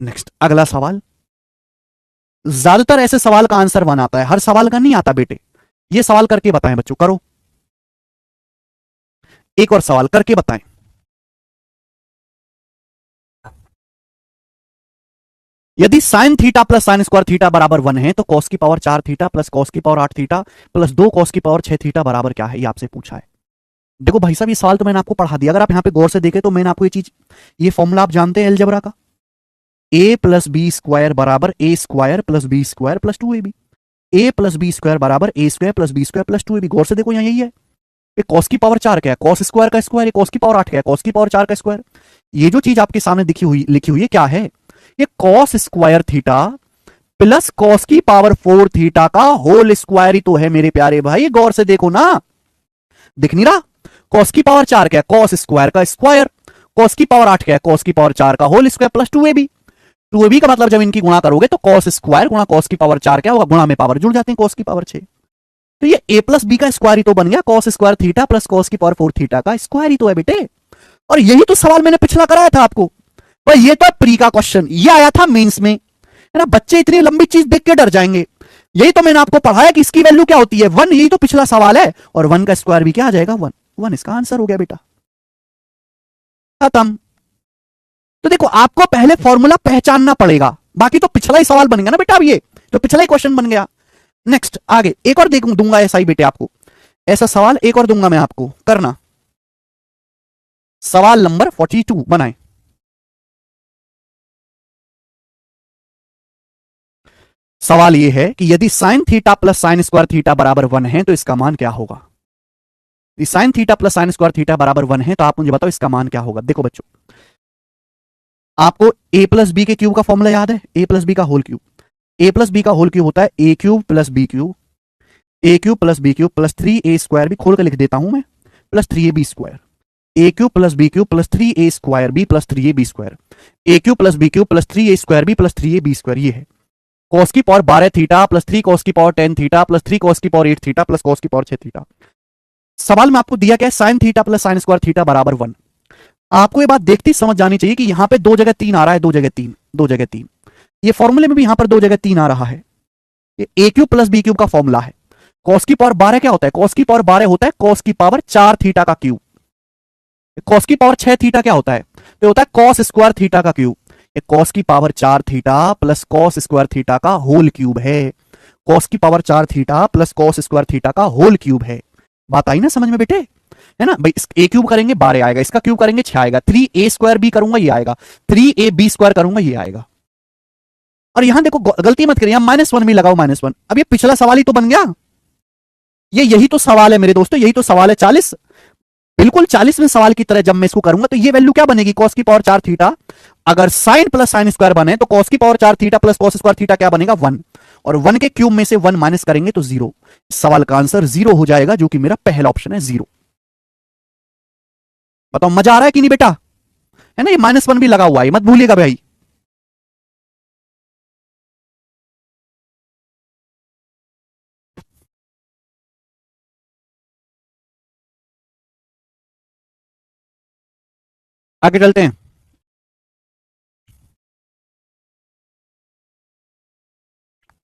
नेक्स्ट अगला सवाल। ज्यादातर ऐसे सवाल का आंसर 1 आता है, हर सवाल का नहीं आता बेटे। ये सवाल करके बताएं बच्चों, करो एक और सवाल करके बताएं। यदि sine theta plus sine square theta बराबर 1 है, तो कॉस की पावर 4 थीटा प्लस कॉस की पावर 8 थीटा प्लस 2 कॉस की पावर 6 थीटा बराबर क्या है? ये आपसे पूछा है। देखो भाई साहब, ये सवाल तो मैंने आपको पढ़ा दिया। अगर आप यहां पे गौर से देखें तो मैंने आपको ये चीज, ये फॉर्मूला आप जानते हैं अलजेब्रा का, ए प्लस बी स्क्वायर बराबर A square plus B square plus 2ab। A plus B square बराबर A square plus B square plus 2ab। गौर से देखो यहां यही है। ये कॉस की पावर 4 क्या है? कॉस स्क्वायर का स्क्वायर। ये कॉस की पावर 8 क्या है? कॉस की पावर 4 का स्क्वायर। ये जो चीज आपके सामने लिखी हुई है क्या है? ये cos square theta plus cos की पावर 4 थीटा का होल स्क्वायर ही तो है मेरे प्यारे भाई। गौर से देखो ना, दिख नहीं रहा? कॉस की पावर 4 क्या है? कॉस स्क्वायर का स्क्वायर। कॉस की पावर 8 क्या है? कॉस की पावर 4 का whole square plus 2ab। 2ab का मतलब जब इनकी गुणा करोगे तो कॉस स्क्वायर गुणा कॉस की पावर 4 क्या होगा? गुणा में पावर जुड़ जाते हैं, कॉस की पावर 6। तो ये a प्लस बी का स्क्वायर ही तो बन गया। Cos square theta plus cos की पावर 4 थीटा का स्क्वायर ही तो है बेटे। और यही तो सवाल मैंने पिछला कराया था आपको। पर ये तो प्री का क्वेश्चन, ये आया था मेंस में, है ना। बच्चे इतनी लंबी चीज देख के डर जाएंगे। यही तो मैंने आपको पढ़ाया कि इसकी वैल्यू क्या होती है? 1। यही तो पिछला सवाल है। और 1 का स्क्वायर भी क्या आ जाएगा? 1। 1 इसका आंसर हो गया बेटा, खत्म। तो देखो, आपको पहले फॉर्मूला पहचानना पड़ेगा, बाकी तो पिछला ही सवाल बनेगा ना बेटा। अब ये तो पिछला ही क्वेश्चन बन गया। नेक्स्ट आगे एक और दूंगा ऐसा ही बेटे आपको, ऐसा सवाल एक और दूंगा मैं आपको, करना। सवाल नंबर 42 बनाए। सवाल यह है कि यदि sine theta plus sine square theta बराबर 1 है तो इसका मान क्या होगा? यदि sine theta plus sine square theta बराबर 1 है तो आप मुझे बताओ इसका मान क्या होगा? देखो बच्चों, आपको a प्लस बी के क्यूब का फॉर्मूला याद है? a प्लस बी का whole cube. a plus B का होल क्यूब होता है a cube plus B cube, a cube plus B cube plus 3a square, भी खोल कर लिख देता हूं मैं, plus 3ab square. a cube plus B cube plus 3a square B plus 3ab square. a cube plus B cube plus 3a square B plus 3ab square. ये है cos की पावर 12 थीटा प्लस 3 कॉस की power 10 theta plus 3 cos की power 8 theta plus cos की power 6 theta. सवाल में आपको दिया क्या है? Sign theta plus sine square theta बराबर 1। आपको ये बात देखती समझ जानी चाहिए कि यहां पे 2 जगह 3 आ रहा है, 2 जगह 3, 2 जगह 3। ये फॉर्मूले में भी यहां पर 2 जगह 3 आ रहा है। ये ए क्यूब प्लस बी क्यूब का फॉर्मूला है। कॉस की पावर 12 क्या होता है? कॉस की पावर 12 होता है कॉस की पावर 4 थीटा का क्यूब। कॉस की पावर 6 थीटा क्या होता है? तो होता है कॉस स्क्वायर थीटा का क्यूब। ये कॉस की power 4 theta plus cos square theta का होल क्यूब है। कॉस की power 4 theta plus cos square theta का होल क्यूब है। बात आई ना समझ में बेटे? है ना भाई। ए क्यूब करेंगे 12 आएगा, इसका क्यूब करेंगे 6 आएगा, 3a स्क्वायर बी करूंगा ये आएगा, 3ab स्क्वायर करूंगा ये आएगा। और यहां देखो गलती मत करिए, -1 भी लगाओ -1। अब ये पिछला सवाल ही तो बन गया। ये यही तो सवाल है मेरे दोस्तों, यही तो सवाल है 40। बिल्कुल 40वें सवाल की तरह जब मैं इसको करूंगा तो ये वैल्यू क्या बनेगी? कॉस की पावर 4 थीटा। अगर साइन प्लस साइन स्क्वायर बने तो कॉस की power 4 theta plus cos square theta क्या बनेगा? 1। और 1 के क्यूब में से 1 माइनस करेंगे तो 0। सवाल का आंसर 0 हो जाएगा, जो कि मेरा पहला ऑप्शन है 0। बताओ मजा आ रहा है कि नहीं बेटा? है ना, ये -1 भी लगा हुआ है, मत भूलिएगा भाई। आगे चलते हैं।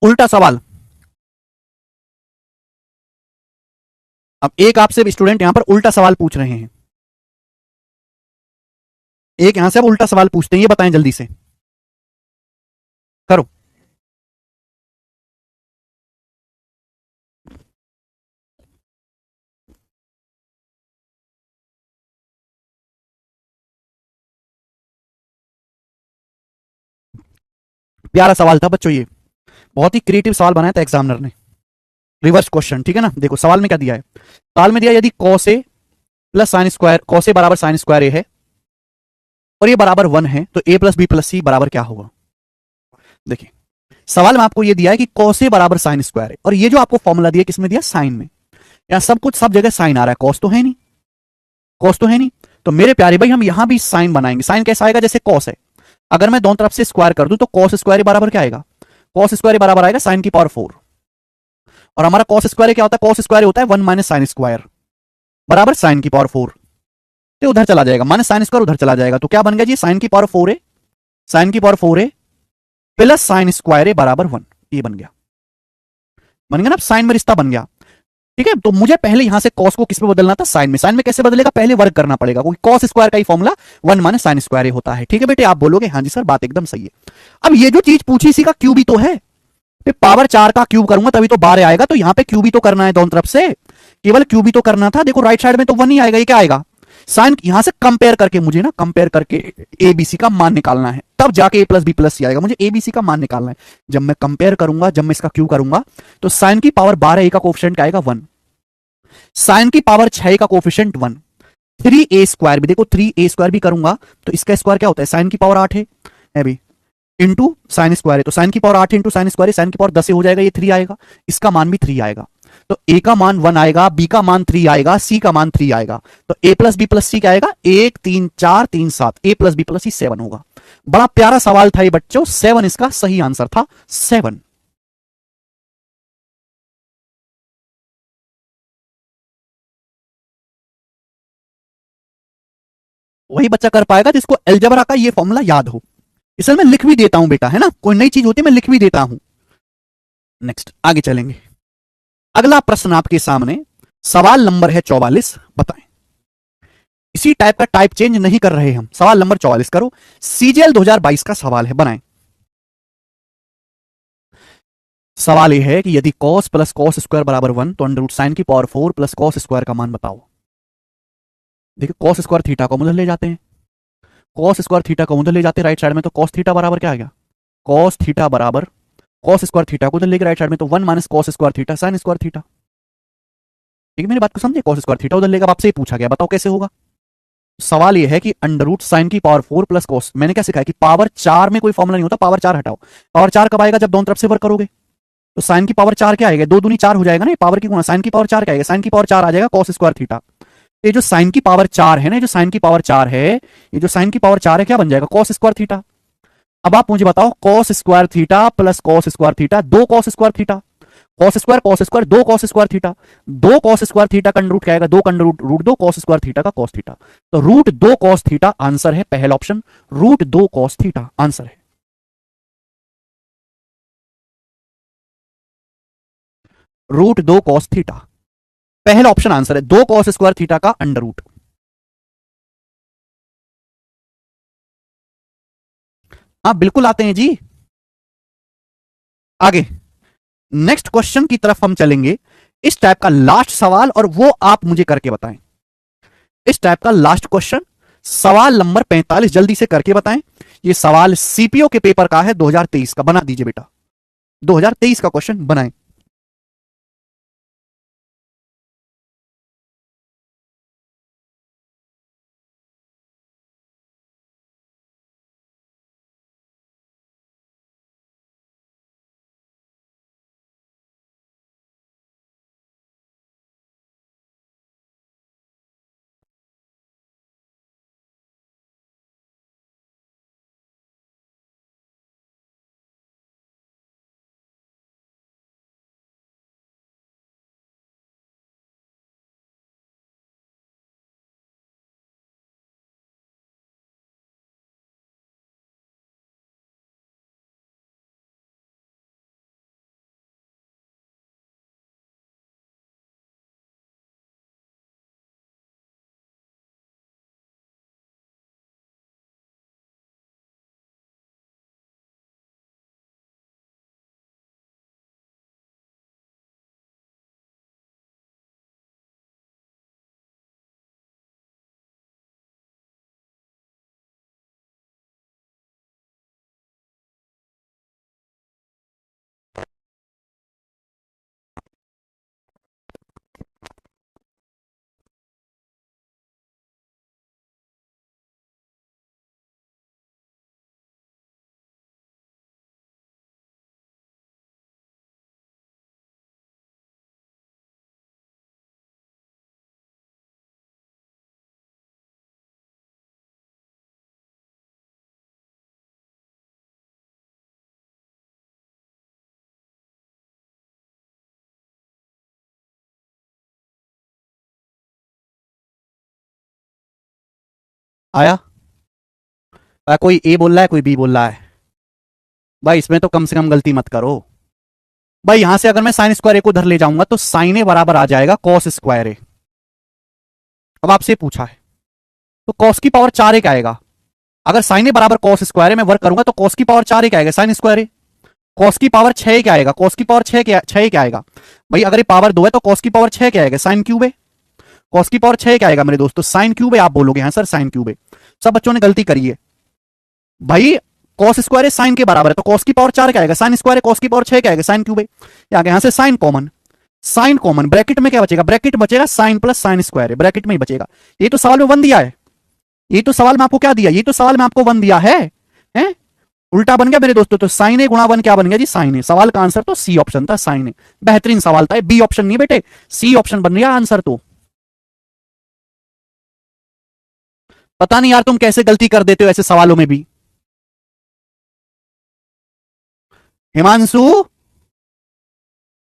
उल्टा सवाल। अब एक आपसे स्टूडेंट यहां पर उल्टा सवाल पूछ रहे हैं, एक यहां से अब उल्टा सवाल पूछते हैं, ये बताएं जल्दी से, करो। प्यारा सवाल था बच्चों, ये बहुत ही क्रिएटिव सवाल बनाया था एग्जामिनर ने। रिवर्स क्वेश्चन, ठीक है ना। देखो सवाल में क्या दिया है? सवाल में दिया यदि cos A plus sine square, cos A बराबर साइन स्क्वायर ए है और ये बराबर 1 है, तो a प्लस बी प्लस सी बराबर क्या होगा? देखिए सवाल में आपको ये दिया है कि cos a बराबर साइन स्क्वायर है, और ये जो आपको फॉर्मूला दिया किसमें दिया, साइन में। यहां सब कुछ सब जगह साइन आ रहा है, cos तो है नहीं, cos तो है नहीं। तो मेरे प्यारे भाई हम यहां भी साइन बनाएंगे। साइन कैसा आएगा, जैसे cos है, अगर मैं दोनों तरफ से स्क्वायर कर दूं तो cos स्क्वायर बराबर क्या आएगा, cos स्क्वायर बराबर आएगा साइन की पावर 4। और हमारा cos स्क्वायर क्या होता है, cos स्क्वायर होता है 1 माइनस साइन स्क्वायर बराबर साइन की पावर 4। तो उधर चला जाएगा, माइनस साइन स्क्वायर उधर चला जाएगा, तो क्या बन गया जी, साइन की पावर 4 है, साइन की पावर 4 है प्लस साइन स्क्वायर है बराबर 1। ये बन गया, बन गया ना, साइन में रिश्ता बन गया। ठीक है, तो मुझे पहले यहां से cos को किस पे बदलना था, साइन में। साइन में कैसे बदलेगा, पहले वर्क करना पड़ेगा, क्योंकि cos स्क्वायर का ही फॉर्मूला 1 माइनस साइन स्क्वायर होता है। ठीक है बेटे, आप बोलोगे हाँ जी सर बात एकदम सही है। अब ये जो चीज पूछी इसी का क्यूब ही तो है, पावर 4 का क्यूब करूंगा तभी तो 12 आएगा, तो यहां पे क्यूब ही तो करना है दोनों तरफ से, केवल क्यूब ही तो करना था। देखो राइट साइड में तो 1 ही आएगा, ये क्या आएगा, साइन यहां से कंपेयर करके मुझे ना, कंपेयर करके एबीसी का मान निकालना है, तब जाके ए प्लस बी प्लस सी आएगा। मुझे एबीसी का मान निकालना है, जब मैं कंपेयर करूंगा, जब मैं इसका क्यू करूंगा, तो साइन की पावर 12 ए का कोफिशिएंट आएगा 1, साइन की पावर 6 का कोफिशिएंट 1, 3a स्क्वायर भी, देखो 3a स्क्वायर भी करूंगा तो इसका स्क्वायर क्या होता है, साइन की पावर 8 है अभी, इंटू साइन स्क्वायर है, तो साइन की पावर 8 इंटू साइन स्क्वायर है, साइन की पावर 10 हो जाएगा, ये 3 आएगा, इसका मान भी 3 आएगा। तो ए का मान 1 आएगा, बी का मान 3 आएगा, सी का मान 3 आएगा। तो ए प्लस बी प्लस सी क्या आएगा, 1 3 4 3 7, ए प्लस बी प्लस सी 7 होगा। बड़ा प्यारा सवाल था ये बच्चों, 7 इसका सही आंसर था, 7। वही बच्चा कर पाएगा जिसको एलजेब्रा का ये फॉर्मूला याद हो। इसे मैं लिख भी देता हूं बेटा, है ना, कोई नई चीज होती है मैं लिख भी देता हूं। नेक्स्ट आगे चलेंगे, अगला प्रश्न आपके सामने, सवाल नंबर है 44, बताएं। इसी टाइप का टाइप चेंज नहीं कर रहे हम, सवाल नंबर 44 करो, सीजीएल 2022 का सवाल है, बनाएं। सवाल यह है कि यदि cos प्लस कॉस स्क्वायर बराबर 1, तो अंडर रूट साइन की पावर 4 प्लस कॉस स्क्वायर का मान बताओ। देखिए कॉस स्क्वायर थीटा को उधर ले जाते हैं, कॉस स्क्वायर थीटा को उधर ले जाते हैं राइट साइड में, तो कॉस थीटा बराबर क्या आ गया, कॉस थीटा बराबर कॉस स्क्वायर थीटा को उधर लेके राइट साइड में, तो 1 minus cos square theta sine square theta. ठीक है, मेरी बात को समझे, कॉस स्क्वायर थीटा उधर लेगा, आपसे ही पूछा गया, बताओ कैसे होगा। सवाल यह है कि अंडर रूट साइन की पावर 4 प्लस कॉस, मैंने क्या सिखाया कि पावर 4 में कोई फॉर्मूला नहीं होता, पावर 4 हटाओ। पावर 4 कब आएगा, जब दोनों तरफ से वर्क करोगे, तो साइन की पावर 4 क्या आएगा, 2 दूनी 4 हो जाएगा ना, पावर की गुणा, साइन की पावर 4 क्या आएगा, साइन की पावर 4 आ जाएगा कॉस स्क्वायर थीटा। ये जो साइन की पावर 4 है ना, जो साइन की पावर 4 है, ये जो साइन की पावर 4 है क्या बन जाएगा, कॉस स्क्वायर थीटा। अब आप मुझे बताओ, cos square theta plus cos square theta, 2 cos square theta, cos square 2 cos square theta, 2 cos square theta का अंडर रूट क्या आएगा, 2 का under root root 2 cos square theta का कॉस थीटा। तो रूट 2 कॉस थीटा आंसर है, पहला option root 2 cos theta answer है, root 2 cos theta पहला ऑप्शन आंसर है, 2 कॉस स्क्वायर थीटा का अंडर रूट। हाँ बिल्कुल आते हैं जी। आगे नेक्स्ट क्वेश्चन की तरफ हम चलेंगे, इस टाइप का लास्ट सवाल, और वो आप मुझे करके बताएं। इस टाइप का लास्ट क्वेश्चन, सवाल नंबर 45, जल्दी से करके बताएं। ये सवाल सीपीओ के पेपर का है 2023 का, बना दीजिए बेटा, 2023 का क्वेश्चन बनाएं। आया? कोई ए बोल रहा है, कोई बी बोल रहा है। भाई इसमें तो कम से कम गलती मत करो। भाई यहां से अगर मैं साइन स्क्वायर ए को उधर ले जाऊंगा तो साइन ए बराबर आ जाएगा कॉस स्क्वायर ए। अब आपसे पूछा है तो कॉस की पावर 4 ए क्या आएगा? अगर साइन ए बराबर कॉस स्क्वायर ए में वर्क करूंगा तो कॉस की पावर 4 ए क्या आएगा? साइन स्क्वायर ए। कॉस की पावर 6 क्या आएगा? कॉस की पावर 6 क्या आएगा? भाई अगर ये पावर 2 है तो कॉस की पावर 6 क्या आएगा? साइन क्यूब है। कॉस की पावर 6 क्या आएगा मेरे दोस्तों? साइन क्यूब है। आप बोलोगे हाँ सर साइन क्यूब है। सब बच्चों ने गलती करी है भाई। कॉस स्क्वायर है साइन के बराबर है तो कॉस की पावर 4 क्या आएगा? साइन स्क्वायर है। कॉस की पावर 6 क्या आएगा? साइन क्यूब है। यहां से sine common, sine common, bracket में क्या बचेगा? ब्रैकेट बचेगा साइन प्लस साइन स्क्वायर है, ब्रैकेट में ही बचेगा। ये तो सवाल में 1 दिया है। ये तो सवाल में आपको क्या दिया? ये तो सवाल में आपको 1 दिया है, हैं? उल्टा बन गया मेरे दोस्तों। तो साइन ए गुणा 1 क्या बन गया जी? साइन ए। सवाल का आंसर तो सी ऑप्शन था, साइन ए। बेहतरीन सवाल था, बी ऑप्शन नहीं बेटे, सी ऑप्शन बन गया आंसर। तो पता नहीं यार तुम कैसे गलती कर देते हो ऐसे सवालों में भी। हिमांशु,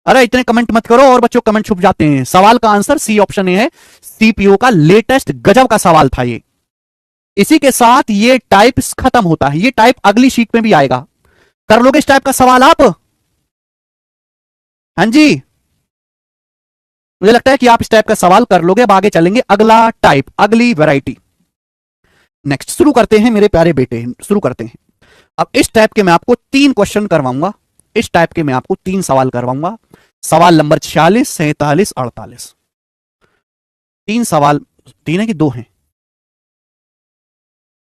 अरे इतने कमेंट मत करो और बच्चों कमेंट छुप जाते हैं। सवाल का आंसर सी ऑप्शन ए है। सीपीओ का लेटेस्ट गजब का सवाल था ये। इसी के साथ ये टाइप खत्म होता है। ये टाइप अगली शीट में भी आएगा। कर लोगे इस टाइप का सवाल आप? हाँ जी, मुझे लगता है कि आप इस टाइप का सवाल कर लोगे। अब आगे चलेंगे, अगला टाइप, अगली वैरायटी। नेक्स्ट शुरू करते हैं मेरे प्यारे बेटे, शुरू करते हैं। अब इस टाइप के मैं आपको 3 क्वेश्चन करवाऊंगा। इस टाइप के मैं आपको 3 सवाल करवाऊंगा। सवाल नंबर 46, 47, 48। 3 सवाल, 3 है कि 2 हैं?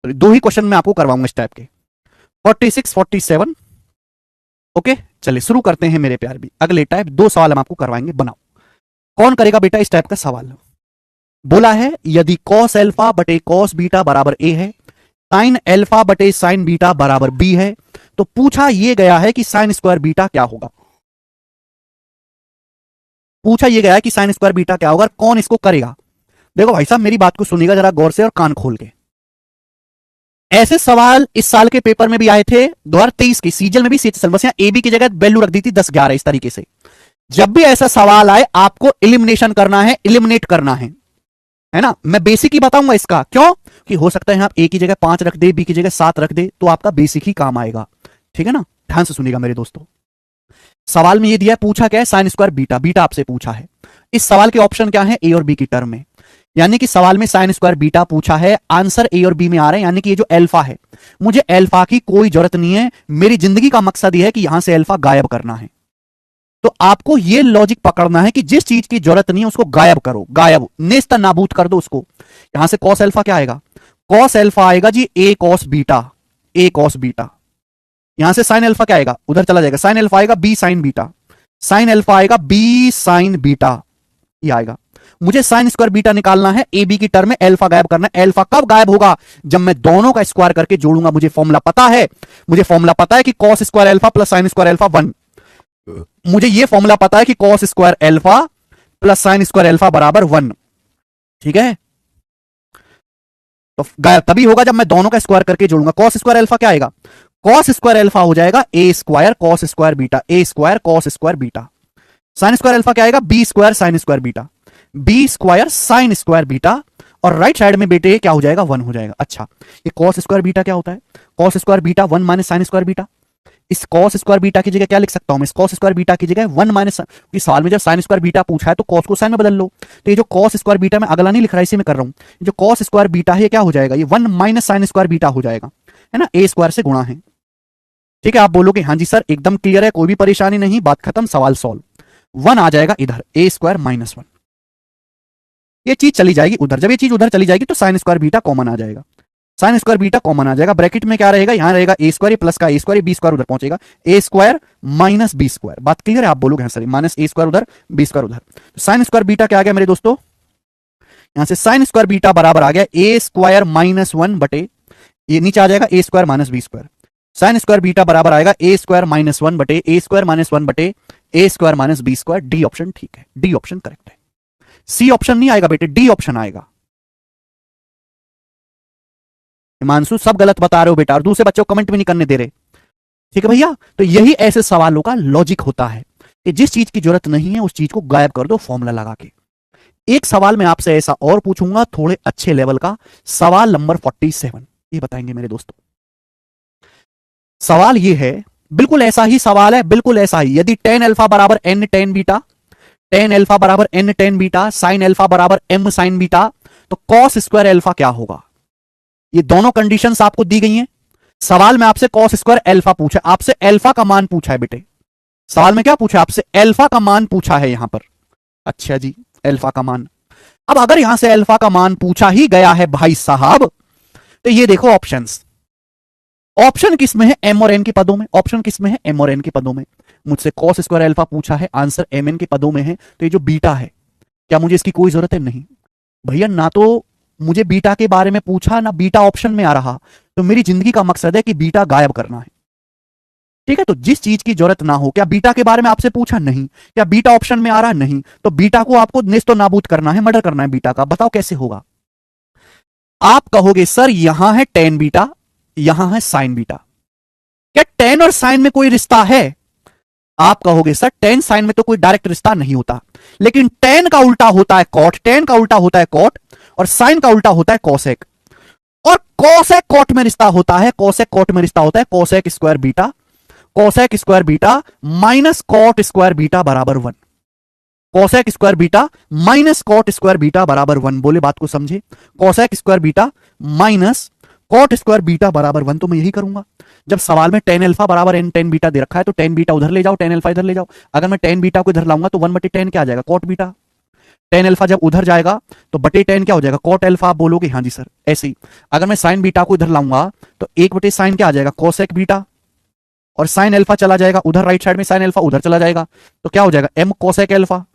2 ही क्वेश्चन मैं आपको करवाऊंगा इस टाइप के, 46, 47। ओके चलिए शुरू करते हैं मेरे प्यार भी। अगले टाइप 2 सवाल हम आपको करवाएंगे। बनाओ, कौन करेगा बेटा इस टाइप का सवाल? बोला है यदि कॉस एल्फा बटे कॉस बीटा बराबर ए है, साइन एल्फा बटे साइन बीटा बराबर बी है, तो पूछा यह गया है कि साइन स्क्वायर बीटा क्या होगा। पूछा यह गया है कि साइन स्क्वायर बीटा क्या होगा, कौन इसको करेगा? देखो भाई साहब मेरी बात को सुनिएगा जरा गौर से और कान खोल के। ऐसे सवाल इस साल के पेपर में भी आए थे, 2023 के सीजल में भी, बस यहां ए बी की जगह वैल्यू रख दी थी 10 11 इस तरीके से। जब भी ऐसा सवाल आए आपको एलिमिनेशन करना है, एलिमिनेट करना है ना। मैं बेसिक ही बताऊंगा इसका, क्यों कि हो सकता है आप ए की जगह 5 रख दे, बी की जगह 7 रख दे, तो आपका बेसिक ही काम आएगा। ठीक है ना, ध्यान से सुनिएगा मेरे दोस्तों। सवाल में ये दिया है, पूछा क्या है? साइन स्क्वायर बीटा, बीटा आपसे पूछा है। इस सवाल के ऑप्शन क्या है? ए और बी की टर्म में। यानी कि सवाल में साइन स्क्वायर बीटा पूछा है, आंसर ए और बी में आ रहे हैं। यानी कि ये जो एल्फा है, मुझे एल्फा की कोई जरूरत नहीं है। मेरी जिंदगी का मकसद यह है कि यहां से एल्फा गायब करना है। तो आपको यह लॉजिक पकड़ना है कि जिस चीज की जरूरत नहीं है उसको गायब करो, गायब, नेस्त नाबूद कर दो उसको। यहां से कॉस एल्फा क्या आएगा? कॉस एल्फा आएगा जी A cos beta, A cos beta. यहां से साइन एल्फा क्या आएगा? उधर चला जाएगा, साइन एल्फा आएगा B sine beta, sine alpha आएगा बी साइन बीटा, ये आएगा। मुझे साइन स्क्वायर बीटा निकालना है, ए बी की टर्म में एल्फा गायब करना है। एल्फा कब गायब होगा? जब मैं दोनों का स्क्वायर करके जोड़ूंगा। मुझे फॉर्मूला पता है, मुझे फॉर्मूला पता है कि cos square alpha plus sine square alpha 1। मुझे यह फॉर्मूला पता है कि cos square alpha plus sine square alpha बराबर 1। ठीक है, तो गायब तभी होगा जब मैं दोनों का स्क्वायर करके जोड़ूंगा। कॉस स्क्वायर एल्फा क्या आएगा? कॉस स्क्वायर एल्फा हो जाएगा A square cos square beta, A square cos square beta. Sine square alpha क्या आएगा? B square sine square beta, B square sine square beta. और राइट साइड में बेटे क्या हो जाएगा? 1 हो जाएगा। अच्छा, ये कॉस स्क्वायर बीटा क्या होता है? Cos square beta 1 minus sine square beta. इस कॉस स्क्वायर बीटा की जगह क्या लिख सकता हूं मैं? इस कॉस स्क्वायर बीटा की जगह 1 माइनस, इस सवाल में जब साइन स्क्वायर बीटा पूछा है तो कॉस को साइन में बदल लो। तो ये जो कॉस स्क्वायर बीटा मैं अगला नहीं लिख रहा, इसी में कर रहा हूं। जो कॉस स्क्वायर बीटा है क्या हो जाएगा? ये 1 माइनस साइन स्क्वायर बीटा हो जाएगा, है ना, ए स्क्वायर से गुणा है। ठीक है, आप बोलोगे हाँ जी सर एकदम क्लियर है, कोई भी परेशानी नहीं, बात खत्म, सवाल सॉल्व। 1 आ जाएगा इधर, ए स्क्वायर माइनस 1। ये चीज चली जाएगी उधर। जब ये चीज उधर चली जाएगी तो साइन स्क्वायर बीटा कॉमन आ जाएगा, साइन स्क्वायर बीटा कॉमन आ जाएगा। ब्रैकेट में क्या रहेगा? यहां रहेगा ए स्क्वायर प्लस का ए स्क्वायर, बी स्क्वायर उधर पहुंचेगा, ए स्क्वायर माइनस बी स्क्वायर। बात क्लियर है? आप बोलोगे हाँ सर, माइनस ए स्क्वायर उधर, बी स्क्वायर उधर। तो साइन स्क्वायर बीटा क्या आ गया मेरे दोस्तों? यहां से साइन स्क्वायर बीटा बराबर आ गया ए स्क्वायर माइनस 1 बटे, ये नीचे आ जाएगा A square minus B square. Sine square beta बराबर आएगा ए स्क्वायर माइनस 1 बटे ए स्क्वायर माइनस 1 बटे A square minus B square. D option ठीक है, डी ऑप्शन करेक्ट है। सी ऑप्शन नहीं आएगा बेटे, डी ऑप्शन आएगा। हिमांशु सब गलत बता रहे हो बेटा, और दूसरे बच्चों को कमेंट भी नहीं करने दे रहे। ठीक है भैया, तो यही ऐसे सवालों का लॉजिक होता है कि जिस चीज की जरूरत नहीं है उस चीज को गायब कर दो फॉर्मूला लगा के। एक सवाल मैं आपसे ऐसा और पूछूंगा थोड़े अच्छे लेवल का, सवाल नंबर 47, ये बताएंगे मेरे दोस्तों। सवाल ये है, बिल्कुल ऐसा ही सवाल है, बिल्कुल ऐसा ही। यदि टेन अल्फा बराबर N tan beta, tan alpha बराबर N tan beta, sine alpha बराबर एम साइन बीटा, तो कॉस स्क्वायर अल्फा क्या होगा? ये दोनों कंडीशंस आपको दी गई हैं। सवाल में आपसे कॉस स्क्वायर अल्फा पूछा, आपसे अल्फा का मान पूछा है बेटे। सवाल में क्या पूछा? आपसे अल्फा का मान पूछा है यहां पर। अच्छा जी, अल्फा का मान। अब अगर यहां से अल्फा का मान पूछा ही गया है भाई साहब, तो ये देखो ऑप्शंस। ऑप्शन किस में है? एम और एन के पदों में। ऑप्शन किस में है? एम और एन के पदों में। मुझसे कॉस स्क्वायर अल्फा पूछा है, आंसर एम एन के पदों में है, तो ये जो बीटा है, क्या मुझे इसकी कोई जरूरत है? नहीं भैया, ना तो मुझे बीटा के बारे में पूछा, ना बीटा ऑप्शन में आ रहा। तो मेरी जिंदगी का मकसद है कि बीटा गायब करना है। ठीक है, तो जिस चीज की जरूरत ना हो, क्या बीटा के बारे में आपसे पूछा? नहीं। क्या बीटा ऑप्शन में आ रहा? नहीं। तो बीटा को आपको नेस्तो नाबूद करना है, मर्डर करना है बीटा का। बताओ कैसे होगा? आप कहोगे सर यहां है टेन बीटा, यहां है साइन बीटा, क्या टेन और साइन में कोई रिश्ता है? आप कहोगे सर टेन साइन में तो कोई डायरेक्ट रिश्ता नहीं होता, लेकिन टेन का उल्टा होता है कॉट, टेन का उल्टा होता है कॉट, और साइन का उल्टा होता है कोसेक। और कोसेक कॉट में रिश्ता होता है, कोसेक कॉट में रिश्ता होता है cosec square beta, cosec square beta minus cot square beta बराबर 1। Cosec square beta minus cot square beta बराबर 1। बोले बात को समझे? Cosec square beta minus cot square beta बराबर 1, तो मैं यही करूंगा। जब सवाल में टेन अल्फा बराबर एन टेन बीटा दे रखा है, तो टेन बीटा उधर ले जाओ, टेन अल्फा इधर ले जाओ। अगर मैं टेन बीटा को इधर लाऊंगा तो 1/10 क्या आ जाएगा? Cot beta. टेन अल्फा जब उधर जाएगा तो बटे 10 क्या हो जाएगा? Cot alpha. आप बोलोगे हाँ जी सर, ऐसे ही। अगर मैं साइन बीटा को इधर लाऊंगा तो 1/sin क्या आ जाएगा? Cosec beta. और साइन अल्फा चला जाएगा उधर, राइट साइड में साइन अल्फा उधर चला जाएगा, तो क्या हो जाएगा? एम कोसेक अल्फा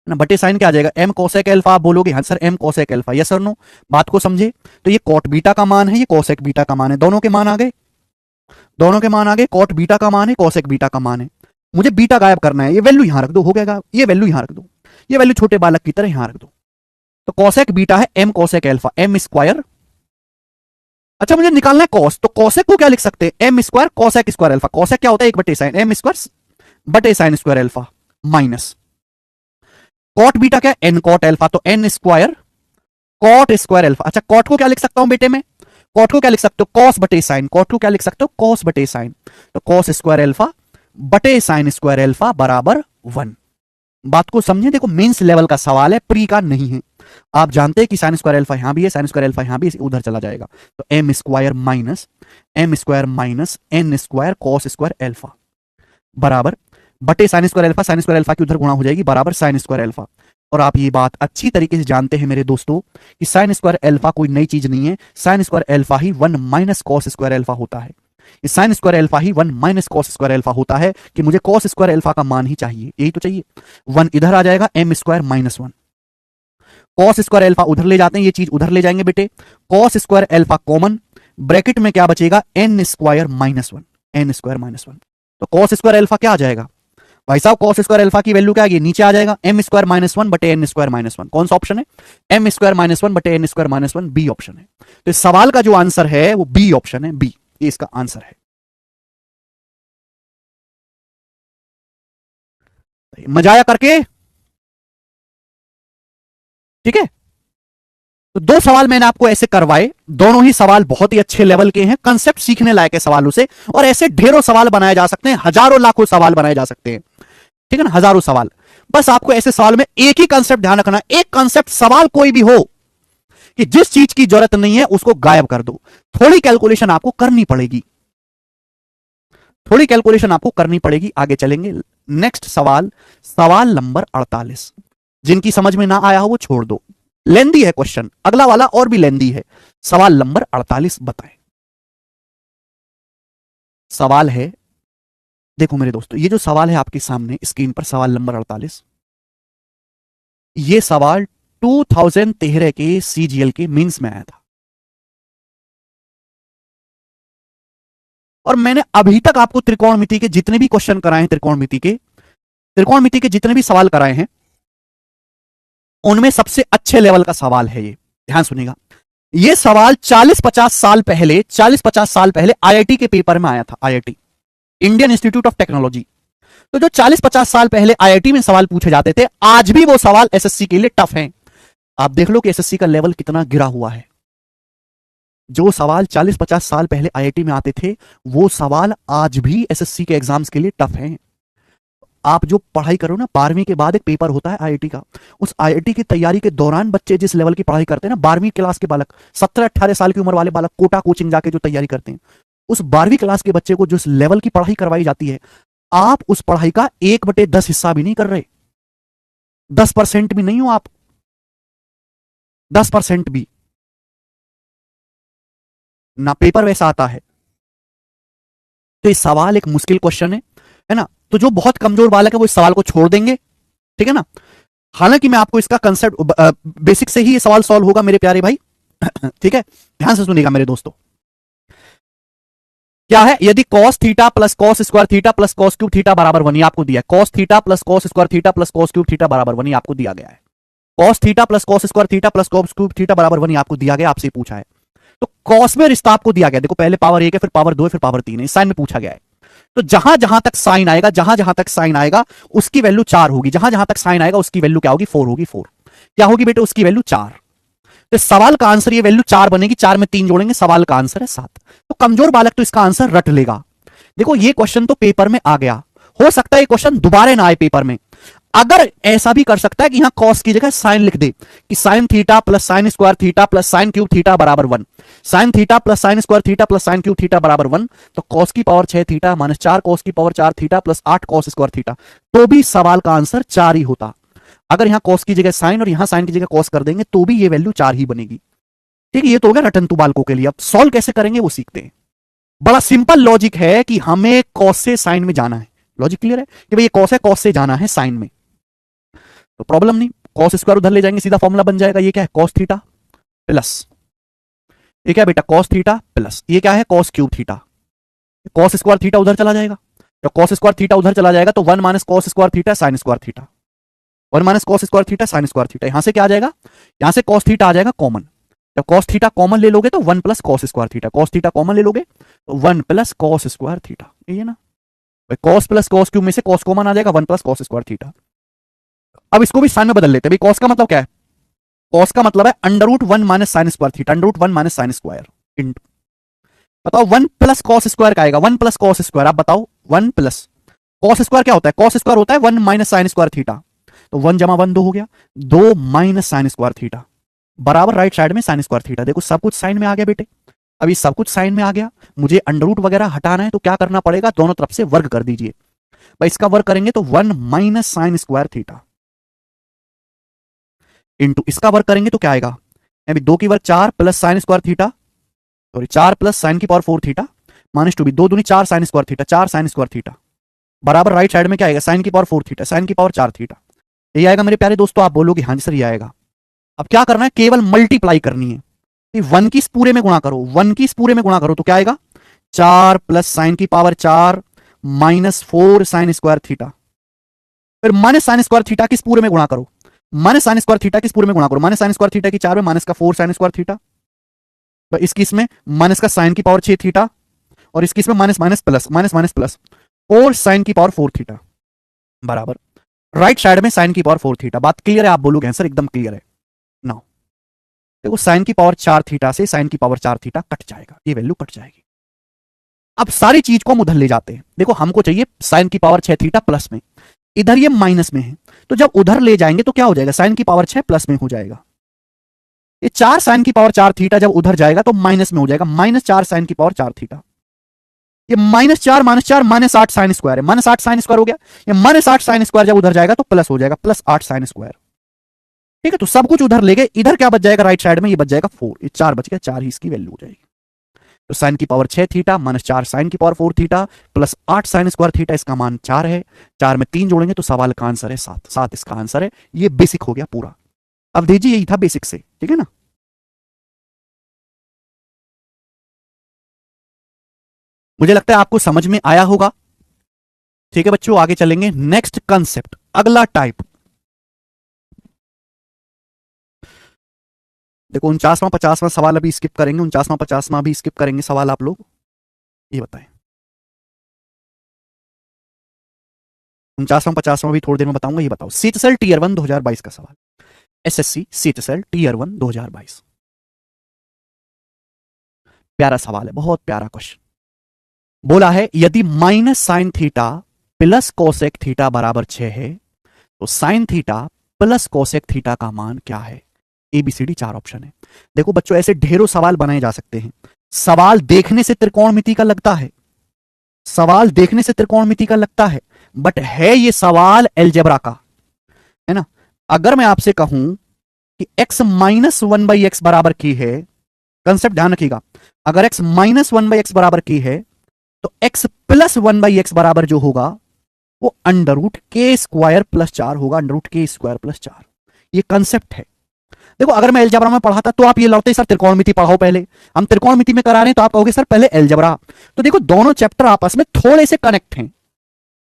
ना, बटे साइन क्या आ जाएगा? M cosec alpha. आप बोलोगे हाँ sir M cosec alpha, yes sir no. बात को समझे? तो ये कॉट बीटा का मान है, ये कोसेक बीटा का मान है, दोनों के मान आ गए, दोनों के मान आ गए। कॉट बीटा का मान है, कोसेक बीटा का मान है। मुझे बीटा गायब करना है, ये वैल्यू यहां रख दो, हो गया। ये वैल्यू यहां रख दो, ये वैल्यू छोटे बालक की तरह यहां रख दो। तो कोसेक बीटा है M cosec alpha, M square. अच्छा मुझे निकालना है कॉस, तो कोसेक को क्या लिख सकते हैं? M square cosec square alpha. Cosec क्या होता है? 1/sin, एम स्क्वायर बटे sine square alpha minus cot beta क्या? एन कॉट अल्फा, तो N square cot square alpha. अच्छा कॉट को क्या लिख सकता हूं बेटे में? कॉट को क्या लिख सकते हो? कॉस बटे साइन। कॉट को क्या लिख सकते हो? कॉस बटे साइन। तो कॉस स्क्वायर अल्फा बटे साइन स्क्वायर अल्फा बराबर 1। बात को समझे? देखो मेंस लेवल का सवाल है, प्री का नहीं है। आप जानते हैं कि साइन स्क्वायर अल्फा यहां भी है, साइन स्क्वायर अल्फा यहां भी उधर चला जाएगा, तो M square minus N square cos square alpha बराबर बटे साइन स्क्वायर अल्फा की उधर गुणा हो जाएगी, बराबर साइन स्क्वायर अल्फा। और आप ये बात अच्छी तरीके से जानते हैं मेरे दोस्तों कि साइन स्क्वायर अल्फा कोई नई चीज नहीं है, साइन स्क्वायर अल्फा ही 1 माइनस कॉस स्क्वायर अल्फा होता है। साइन स्क्वायर अल्फा ही 1 माइनस कॉस स्क्वायर अल्फा होता है कि मुझे कॉस स्क्वायर अल्फा का मान ही चाहिए, यही तो चाहिए। 1 इधर आ जाएगा, M square minus 1, cos square alpha उधर ले जाते हैं, ये चीज उधर ले जाएंगे बेटे, cos square alpha common, bracket में क्या बचेगा? N square minus 1, N square minus 1। तो कॉस स्क्वायर अल्फा क्या आ जाएगा भाई साहब? कॉस स्क्वायर अल्फा की वैल्यू क्या आ, नीचे आ जाएगा, एम स्क्वायर माइनस 1 बटे एन स्क्वायर माइनस 1। कौन सा ऑप्शन है? एम स्क्वायर माइनस 1 बटे N square minus 1, B option है। तो इस सवाल का जो आंसर है वो बी ऑप्शन है, बी, ये इसका आंसर है। मजा आया करके? ठीक है, तो 2 सवाल मैंने आपको ऐसे करवाए, दोनों ही सवाल बहुत ही अच्छे लेवल के हैं, कंसेप्ट सीखने लायक है सवालों से। और ऐसे ढेरों सवाल बनाए जा सकते हैं, हजारों लाखों सवाल बनाए जा सकते हैं, ठीक है ना, हजारों सवाल। बस आपको ऐसे सवाल में एक ही कंसेप्ट ध्यान रखना, एक कंसेप्ट, सवाल कोई भी हो कि जिस चीज की जरूरत नहीं है उसको गायब कर दो। थोड़ी कैलकुलेशन आपको करनी पड़ेगी, थोड़ी कैलकुलेशन आपको करनी पड़ेगी। आगे चलेंगे, नेक्स्ट सवाल, सवाल नंबर 48। जिनकी समझ में ना आया हो वो छोड़ दो, लेंदी है क्वेश्चन, अगला वाला और भी लेंदी है। सवाल नंबर 48 बताएं। सवाल है, देखो मेरे दोस्तों, ये जो सवाल है आपके सामने स्क्रीन पर, सवाल नंबर 48, ये सवाल 2013 के सीजीएल के मेंस में आया था। और मैंने अभी तक आपको त्रिकोणमिति के जितने भी क्वेश्चन कराए हैं, त्रिकोणमिति के जितने भी सवाल कराए हैं, उनमें सबसे अच्छे लेवल का सवाल है ये। ध्यान सुनिएगा, ये सवाल 40-50 साल पहले आईआईटी के पेपर में आया था। IIT, Indian institute of technology, तो जो 40-50 साल पहले आईआईटी में सवाल पूछे जाते थे, आज भी वो सवाल एसएससी के लिए टफ हैं। आप देख लो कि एसएससी का लेवल कितना गिरा हुआ है। जो सवाल 40-50 साल पहले आईआईटी में आते थे, वो सवाल आज भी एसएससी के एग्जाम्स के लिए टफ हैं। आप जो पढ़ाई करो ना, 12वीं के बाद एक पेपर होता है आईआईटी का, उस आईआईटी की तैयारी के दौरान बच्चे जिस लेवल की पढ़ाई करते हैं ना, 12वीं क्लास के बालक, 17-18 साल की उम्र वाले बालक कोटा कोचिंग जाके जो तैयारी करते हैं, उस 12वीं क्लास के बच्चे को जिस लेवल की पढ़ाई करवाई जाती है, आप उस पढ़ाई का 1/10 हिस्सा भी नहीं कर रहे। 10% भी नहीं हो आप, 10% भी ना। पेपर वैसा आता है। तो ये सवाल एक मुश्किल क्वेश्चन है ना। तो जो बहुत कमजोर बालक है वो इस सवाल को छोड़ देंगे, ठीक है ना। हालांकि मैं आपको इसका कंसेप्ट बेसिक से ही ये सवाल सॉल्व होगा मेरे प्यारे भाई, ठीक है। ध्यान से सुनिएगा मेरे दोस्तों। क्या है, यदि cos theta plus cos square theta plus cos cube theta बराबर 1, आपको दिया है। cos theta plus cos square theta plus cos cube theta बराबर 1, आपको दिया गया है। cos theta plus cos square theta plus cos cube theta बराबर 1, आपको दिया गया, आपसे पूछा है। तो cos में रिश्ता आपको दिया गया, देखो पहले पावर 1 है, फिर पावर 2 है, फिर पावर 3 है, साइन में पूछा गया है। तो जहां जहां तक साइन आएगा, जहां जहां तक साइन आएगा उसकी वैल्यू 4 होगी, जहां जहां तक साइन आएगा उसकी वैल्यू क्या होगी, 4 होगी। 4 क्या होगी बेटे, उसकी वैल्यू 4। तो सवाल का आंसर ये वैल्यू 4 बनेगी, 4 में 3 जोड़ेंगे, सवाल का आंसर है 7। तो कमजोर बालक तो इसका आंसर रट लेगा। देखो ये क्वेश्चन तो पेपर में आ गया, हो सकता है ये क्वेश्चन दोबारा ना आए पेपर में। अगर ऐसा भी कर सकता है कि यहां कॉस की जगह साइन लिख दे कि sign theta plus sine square theta plus sine cube theta बराबर 1, sign theta plus sine square theta plus sine cube theta बराबर 1, तो कॉस की पावर 6 थीटा माइनस 4 कॉस की power 4 theta plus 8 cos square theta, तो भी सवाल का answer 4 ही होता। अगर यहां कॉस की जगह साइन और यहां साइन की जगह कॉस कर देंगे तो भी ये वैल्यू 4 ही बनेगी, ठीक है। ये तो हो गया रटन तू बालकों के लिए। अब सॉल्व कैसे करेंगे वो सीखते हैं। बड़ा सिंपल लॉजिक है कि हमें कॉस से साइन में जाना है। लॉजिक क्लियर है कि भाई ये कॉस है, कॉस से जाना है साइन में, तो प्रॉब्लम नहीं। कॉस स्क्वायर उधर ले जाएंगे, सीधा फॉर्मूला बन जाएगा। ये क्या है, कॉस थीटा प्लस, ये क्या बेटा, कॉस थीटा प्लस, ये क्या है, cos cube theta. Cos square theta उधर चला जाएगा, जब कॉस स्क्वायर थीटा उधर चला जाएगा तो 1 minus cos square theta sine square theta, 1 minus cos square theta sine square theta. यहां से क्या आ जाएगा, यहां से कॉस थीटा आ जाएगा कॉमन। जब कॉस थीटा कॉमन ले लोगे तो 1 plus cos square theta, cos theta common ले लोगे तो 1 प्लस कॉस स्क्वायर थीटा, ये ना। कॉस प्लस कॉस क्यूब में से कॉस कॉमन आ जाएगा, 1 प्लस कॉस स्क्वायर थीटा। अब इसको भी साइन में बदल लेते हैं। कॉस का मतलब क्या है, कॉस का मतलब है under root 1 minus sine square theta, under root 1 minus sine square into, बताओ 1 प्लस कॉस स्क्वायर का आएगा, 1 प्लस कॉस स्क्वायर। आप बताओ 1 प्लस कॉस स्क्वायर क्या होता है, कॉस स्क्वायर होता है 1 माइनस साइन स्क्वायर थीटा, तो 1 जमा 1 2 हो गया, 2 माइनस साइन स्क्वायर थीटा बराबर राइट साइड में साइन स्क्वायर थीटा। देखो सब कुछ साइन में आ गया बेटे, अभी सब कुछ साइन में आ गया। मुझे अंडर रूट वगैरह हटाना है तो क्या करना पड़ेगा, दोनों तरफ से वर्ग कर दीजिए भाई। इसका वर्ग करेंगे तो 1 minus sine square theta into इसका वर्ग करेंगे तो क्या आएगा, अभी 2 की वर्ग 4 plus sine square theta, sorry 4 plus sign की पावर 4 थीटा माइनस 2 भी 2 दूनी 4 sign square theta, 4 sign square theta बराबर राइट साइड में क्या आएगा, साइन की पावर 4 थीटा, साइन की पावर 4 थीटा। ये आएगा मेरे प्यारे दोस्तों। आप बोलोगे हाँ जी सर ये आएगा। अब क्या करना है, केवल मल्टीप्लाई करनी है। 1 की इस पूरे में गुणा करो, 1 की इस पूरे में गुणा करो तो क्या आएगा, 4 प्लस साइन की power 4 minus 4 sign square theta, फिर माइनस साइन स्क्वायर थीटा किस पूरे में गुणा करो, माइनस साइन स्क्वायर थीटा किस पूरे में गुणा करो, माइनस साइन स्क्वायर थीटा की 4 में माइनस का 4 साइन स्क्वायर थीटा, तो इसकी इसमें माइनस का साइन की पावर 6 थीटा, और इसकी इसमें minus minus plus, minus minus plus और साइन की पावर 4 थीटा बराबर राइट साइड में साइन की पावर 4 थीटा। बात क्लियर है, आप बोलोगे सर एकदम क्लियर है। नाउ देखो साइन की पावर 4 थीटा से साइन की पावर 4 थीटा कट जाएगा, ये वैल्यू कट जाएगी। अब सारी चीज को हम उधर ले जाते हैं। देखो हमको चाहिए साइन की पावर 6 थीटा प्लस में, इधर ये माइनस में है, तो जब उधर ले जाएंगे तो क्या हो जाएगा, साइन की पावर 6 प्लस में हो जाएगा। ये 4 साइन की पावर 4 थीटा जब उधर जाएगा तो माइनस में हो जाएगा, माइनस 4 साइन की पावर 4 थीटा। ये -4 माइनस 8 साइन स्क्वायर है, -8 साइन स्क्वायर हो गया। ये -8 साइन स्क्वायर जब उधर जाएगा तो प्लस हो जाएगा, प्लस 8 साइन स्क्वायर। ठीक है, तो सब कुछ उधर ले गए, इधर क्या बच जाएगा राइट साइड में, ये बच जाएगा 4, ये 4 बच गया, 4 ही इसकी वैल्यू हो जाएगी। तो साइन की पावर 6 थीटा माइनस 4 साइन की power 4 theta plus 8 sign square theta, इसका मान 4 है। 4 में 3 जोड़ेंगे तो सवाल का आंसर है 7, 7 इसका आंसर है। ये बेसिक हो गया पूरा। अब दीजिए यही था बेसिक से, ठीक है ना। मुझे लगता है आपको समझ में आया होगा। ठीक है बच्चों, आगे चलेंगे। नेक्स्ट कंसेप्ट, अगला टाइप। देखो 49वां 50वां सवाल अभी स्किप करेंगे, 49वां 50वां भी स्किप करेंगे सवाल आप लोग। ये बताएं 49वां 50वां भी थोड़ी देर में बताऊंगा। ये बताओ सीएचएसएल टीयर 1 2022 का सवाल, एसएससी सीएचएसएल टीयर 1 2022। प्यारा सवाल है, बहुत प्यारा क्वेश्चन। बोला है यदि minus sign theta plus cosec theta बराबर 6 है तो sine theta plus cosec theta का मान क्या है? एबीसीडी 4 ऑप्शन है। देखो बच्चों, ऐसे ढेरों सवाल बनाए जा सकते हैं। सवाल देखने से त्रिकोणमिति का लगता है, सवाल देखने से त्रिकोणमिति का लगता है, बट है ये सवाल एलजेब्रा का, है ना। अगर मैं आपसे कहूं कि x माइनस 1/x बराबर की है, कंसेप्ट ध्यान रखिएगा, अगर x माइनस 1/x बराबर की है तो x प्लस 1/x बराबर जो होगा वो अंडर रूट के स्क्वायर प्लस 4 होगा, अंडर रूट के स्क्वायर प्लस 4। ये कंसेप्ट है। देखो अगर मैं अलजेब्रा में पढ़ाता तो आप ये लौटते सर त्रिकोणमिति पढ़ाओ पहले, हम त्रिकोणमिति में करा रहे हैं तो आप कहोगे सर पहले अलजेब्रा। तो देखो दोनों चैप्टर आपस में थोड़े से कनेक्ट हैं,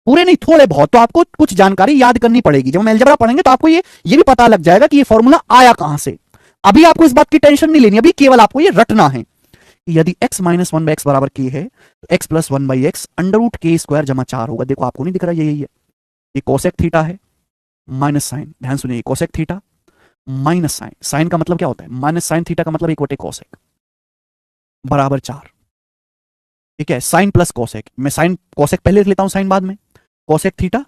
पूरे नहीं थोड़े बहुत, तो आपको कुछ जानकारी याद करनी पड़ेगी। जब हम अलजेब्रा पढ़ेंगे तो आपको ये भी पता लग जाएगा कि ये फॉर्मूला आया कहां से। अभी आपको इस बात की टेंशन नहीं लेनी, अभी केवल आपको ये रटना है। यदि x माइनस 1/x बराबर की है तो x plus 1/x under root के स्क्वायर जमा 4 होगा। देखो आपको नहीं दिख रहा, यही है, ये कोसेक थीटा है माइनस साइन, ध्यान सुनिए, cosec theta minus sine, sine का मतलब क्या होता है, माइनस साइन थीटा का मतलब 1/, कोसेक बराबर 4। ठीक है, साइन प्लस कोसेक, मैं साइन कोसेक पहले लिख लेता हूं, साइन बाद में, कोसेक थीटा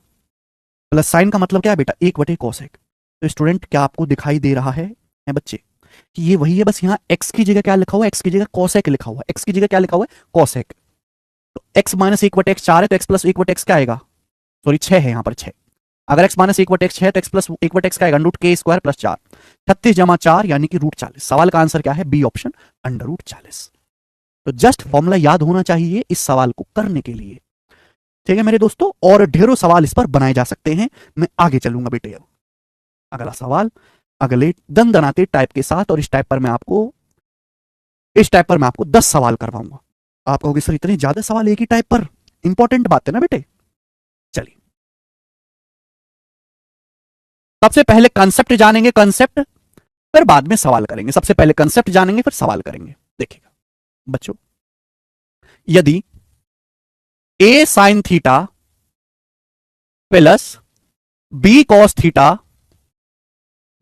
प्लस साइन का मतलब क्या है बेटा, 1/, कोसेक। तो स्टूडेंट क्या आपको दिखाई दे रहा है बच्चे कि ये वही है, बस यहां x की जगह क्या लिखा हुआ है, x की जगह कोसेक लिखा हुआ है, x की जगह क्या लिखा हुआ है, कोसेक। तो x माइनस 1/x 4 है तो x प्लस 1/x क्या आएगा, सॉरी 6 है यहां पर 6। अगर x माइनस 1/x 6 है तो x प्लस 1/x क्या आएगा, अंडर रूट के स्क्वायर प्लस 4, 36 जमा 4 यानी कि रूट 40। सवाल का आंसर क्या है, बी ऑप्शन, अंडर रूट 40। तो जस्ट फॉर्मूला याद होना चाहिए इस सवाल को करने के लिए। ठीक है मेरे दोस्तों, और ढेरों सवाल इस पर बनाए जा सकते हैं। मैं आगे चलूंगा बेटे। अब अगला सवाल अगले दंदनाते टाइप के साथ, और इस टाइप पर मैं आपको 10 सवाल करवाऊंगा। आप कहोगे सर इतने ज्यादा सवाल एक ही टाइप पर, इंपॉर्टेंट बात है ना बेटे। चलिए सबसे पहले कंसेप्ट जानेंगे, कंसेप्ट फिर बाद में सवाल करेंगे। सबसे पहले कंसेप्ट जानेंगे फिर सवाल करेंगे। देखिएगा बच्चों, यदि a sine theta plus b cos theta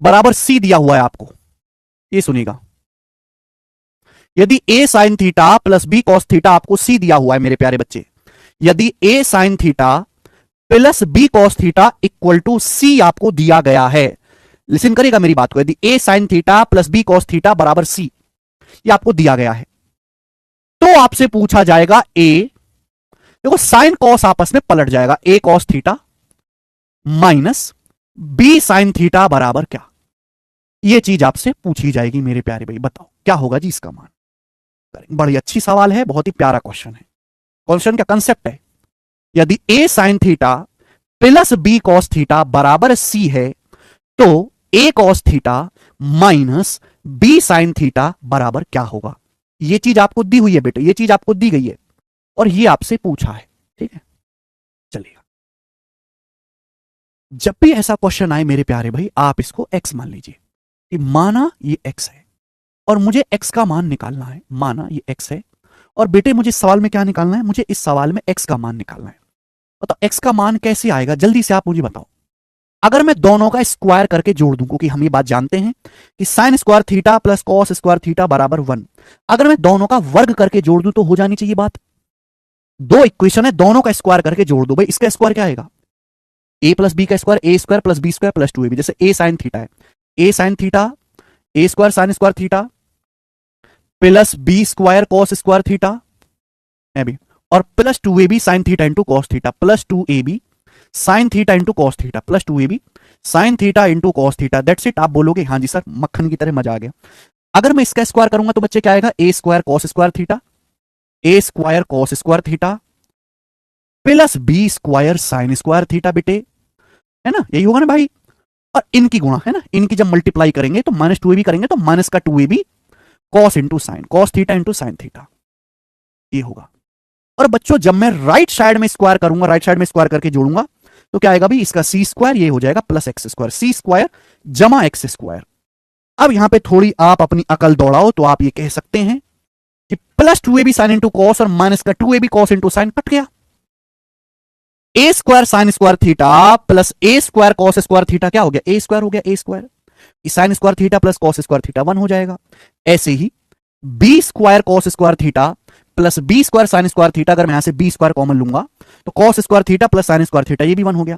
बराबर c दिया हुआ है आपको, ये सुनिएगा, यदि a sine theta plus b cos theta आपको c दिया हुआ है मेरे प्यारे बच्चे, यदि a sine theta plus b cos theta equal to c आपको दिया गया है, लिसन करेगा मेरी बात को, यदि a sine theta plus b cos theta बराबर c, ये आपको दिया गया है, तो आपसे पूछा जाएगा a, देखो साइन कॉस आपस में पलट जाएगा, a cos theta minus b sign theta बराबर क्या, ये चीज आपसे पूछी जाएगी मेरे प्यारे भाई। बताओ क्या होगा जी इसका मान। बड़ी अच्छी सवाल है, बहुत ही प्यारा क्वेश्चन है। क्वेश्चन का कंसेप्ट है, यदि a sine theta plus b cos theta बराबर c है तो a cos theta minus b sign theta बराबर क्या होगा। ये चीज आपको दी हुई है बेटे, ये चीज आपको दी गई है और ये आपसे पूछा है। ठीक है, चलिए जब भी ऐसा क्वेश्चन आए मेरे प्यारे भाई, आप इसको x मान लीजिए कि माना ये x है और मुझे x का मान निकालना है। माना ये x है और बेटे मुझे इस सवाल में क्या निकालना है, मुझे इस सवाल में x का मान निकालना है। बताओ x का मान कैसे आएगा, जल्दी से आप मुझे बताओ। अगर मैं दोनों का स्क्वायर करके जोड़ दूं, क्योंकि हम ये बात जानते हैं कि sign square theta plus cos square theta बराबर 1, अगर मैं दोनों का वर्ग करके जोड़ दूं तो हो जानी चाहिए बात। दो इक्वेशन है, दोनों का स्क्वायर करके जोड़ दो भाई, इसका स्क्वायर क्या आएगा, a प्लस बी का square, a square plus B square plus 2ab। जैसे a साइन थीटा है, a sine theta a square sine square theta plus b square cos square theta भी, और plus 2ab sine theta into cos theta, plus 2ab sine theta into cos theta, plus 2ab sine theta into cos theta. That's it. आप बोलोगे हाँ जी sir मक्खन की तरह मजा आ गया। अगर मैं इसका स्क्वायर करूंगा तो बच्चे क्या आएगा, a square cos square theta, a square cos square theta plus b square sine square theta बेटे, है ना, यही होगा ना भाई। और इनकी गुणा है ना, इनकी जब मल्टीप्लाई करेंगे तो माइनस 2ab करेंगे तो माइनस का 2ab cos into sign, cos theta into sine theta, ये होगा। और बच्चों जब मैं राइट साइड में स्क्वायर करूंगा, राइट साइड में स्क्वायर करके जोड़ूंगा तो क्या आएगा भाई, इसका सी स्क्वायर, ये हो जाएगा प्लस एक्स स्क्वायर, सी स्क्वायर जमा एक्स स्क्वायर। अब यहां पे थोड़ी आप अपनी अकल दौड़ाओ तो आप ये कह सकते हैं कि plus 2ab sine into cos और माइनस का 2ab cos into sine cut गया, A square sine square theta plus A square cos square theta क्या हो गया, ए स्क्वायर हो गया, A square sine square theta plus cos square theta 1 हो जाएगा। ऐसे ही B square cos square theta plus B square sine square theta, अगर मैं यहां से बी स्क्वायर कॉमन लूंगा तो cos square theta plus sine square theta ये भी 1 हो गया,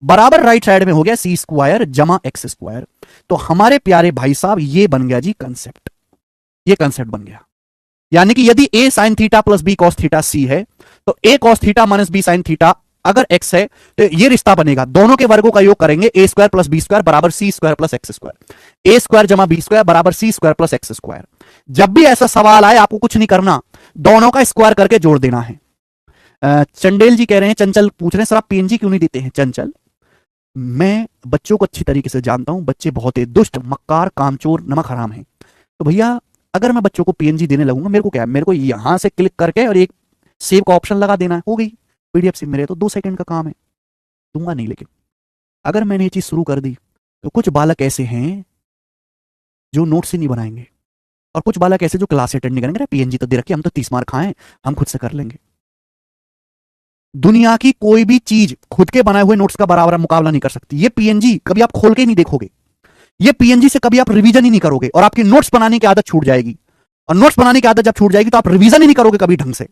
बराबर राइट साइड में हो गया सी स्क्वायर जमा एक्स स्क्वायर। तो हमारे प्यारे भाई साहब ये बन गया जी कंसेप्ट, ये कंसेप्ट बन गया। यानी कि यदि A sine theta plus B cos theta C है तो A cos theta minus B sine theta अगर एक्स है तो ये रिश्ता बनेगा, दोनों के वर्गों का योग करेंगे, ए स्क्वायर प्लस बी स्क्वायर बराबर सी स्क्वायर प्लस एक्स स्क्वायर, ए स्क्वायर जमा बी स्क्वायर बराबर सी स्क्वायर प्लस एक्स स्क्वायर। जब भी ऐसा सवाल आए आपको कुछ नहीं करना, दोनों का स्क्वायर करके जोड़ देना है। चंडेल जी कह रहे हैं, चंचल पूछ रहे हैं सर आप पीएनजी क्यों नहीं देते हैं। चंचल, मैं बच्चों को अच्छी तरीके से जानता हूं, बच्चे बहुत ही दुष्ट मक्कार कामचोर नमक हराम हैं। तो भैया अगर मैं बच्चों को पीएनजी देने लगूंगा, मेरे को क्या है, मेरे को यहां से क्लिक करके और एक सेव का ऑप्शन लगा देना है, हो गई पीडीएफ से, मेरे तो 2 सेकंड का काम है, दूंगा नहीं। लेकिन अगर मैंने ये चीज शुरू कर दी तो कुछ बालक ऐसे हैं जो नोट से नहीं बनाएंगे, और कुछ बालक ऐसे जो क्लास अटेंड नहीं करेंगे, पीएनजी तो दे रखी, हम तो 30 मार्क खाएं, हम खुद से कर लेंगे। दुनिया की कोई भी चीज खुद के बनाए हुए नोट्स का बराबर मुकाबला नहीं कर सकती। ये पीएनजी कभी आप खोल के ही नहीं देखोगे, ये पीएनजी से कभी आप रिवीजन ही नहीं करोगे, और आपकी नोट्स बनाने की आदत छूट जाएगी, और नोट्स बनाने की आदत जब छूट जाएगी तो आप रिवीजन ही नहीं करोगे कभी ढंग से।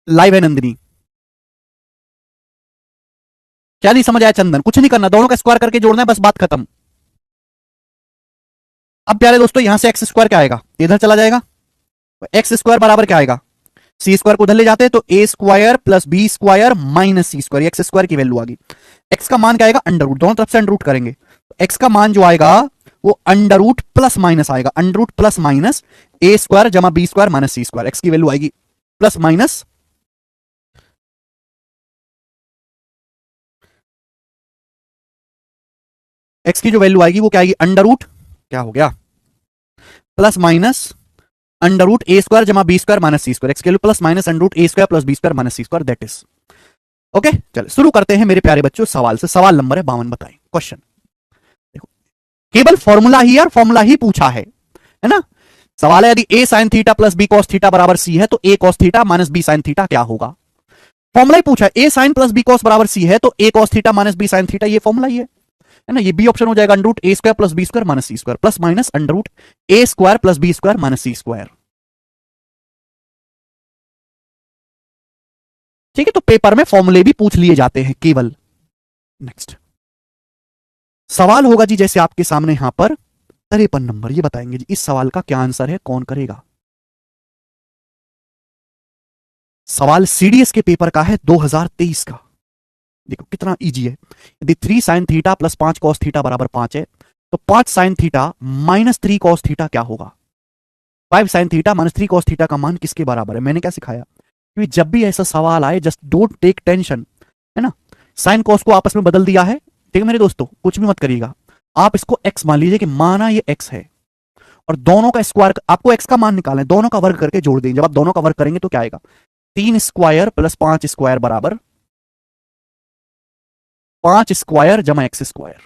लाइव है नंदिनी, क्या नहीं समझ आया चंदन, कुछ नहीं करना, दोनों का स्क्वायर करके जोड़ना है, बस बात खत्म। अब प्यारे दोस्तों यहां से एक्स स्क्वायर क्या आएगा, इधर चला जाएगा, एक्स स्क्वायर बराबर क्या आएगा, सी स्क्वायर को उधर ले जाते हैं तो A square plus B square minus C square, X square की वैल्यू आ गई। एक्स का मान क्या आएगा, अंडर रूट, दोनों तरफ से अंडर रूट करेंगे, एक्स का मान जो आएगा वो अंडर रूट प्लस माइनस आएगा, अंडर रूट प्लस माइनस ए स्क्वायर जमा B square minus C square, X की वैल्यू आएगी प्लस माइनस, एक्स की जो वैल्यू आएगी वो क्या आएगी, अंडर रूट क्या हो गया plus minus under root A square जमा B square minus C square, X की value plus minus under root A square plus B square minus C square, that is okay. चलो शुरू करते हैं मेरे प्यारे बच्चों सवाल से। सवाल नंबर है 52, बताएं क्वेश्चन। देखो केवल फॉर्मूला ही यार, फॉर्मूला ही पूछा है ना। सवाल है यदि A sine theta plus B cos theta बराबर सी है तो A cos theta minus B sine theta क्या होगा। फॉर्मूला ही पूछा है, A sine plus B cos बराबर सी है तो A cos theta minus B sine theta, ये फॉर्मूला ही है ना। ये बी ऑप्शन हो जाएगा under root A square plus B square minus C square plus minus under root A square plus B square minus C square. ठीक है, तो पेपर में फॉर्मूले भी पूछ लिए जाते हैं केवल। नेक्स्ट सवाल होगा जी जैसे आपके सामने यहां पर 53 नंबर, ये बताएंगे जी इस सवाल का क्या आंसर है, कौन करेगा। सवाल सीडीएस के पेपर का है 2023 का। देखो कितना इजी है, यदि 3 sign theta plus 5 cos theta बराबर 5 है तो 5 sign theta minus 3 cos theta क्या होगा। 5 sign theta minus 3 cos theta का मान किसके बराबर है, मैंने क्या सिखाया, क्योंकि जब भी ऐसा सवाल आए जस्ट डोंट टेक टेंशन, है ना। साइन कॉस को आपस में बदल दिया है, ठीक है मेरे दोस्तों, कुछ भी मत करिएगा, आप इसको एक्स मान लीजिए कि माना ये एक्स है, और दोनों का स्क्वायर, आपको एक्स का मान निकालना है, दोनों का वर्ग करके जोड़ देंगे, जब आप दोनों का वर्ग करेंगे तो क्या आएगा, 3 स्क्वायर प्लस 5 स्क्वायर बराबर 5 स्क्वायर जमा एक्स स्क्वायर,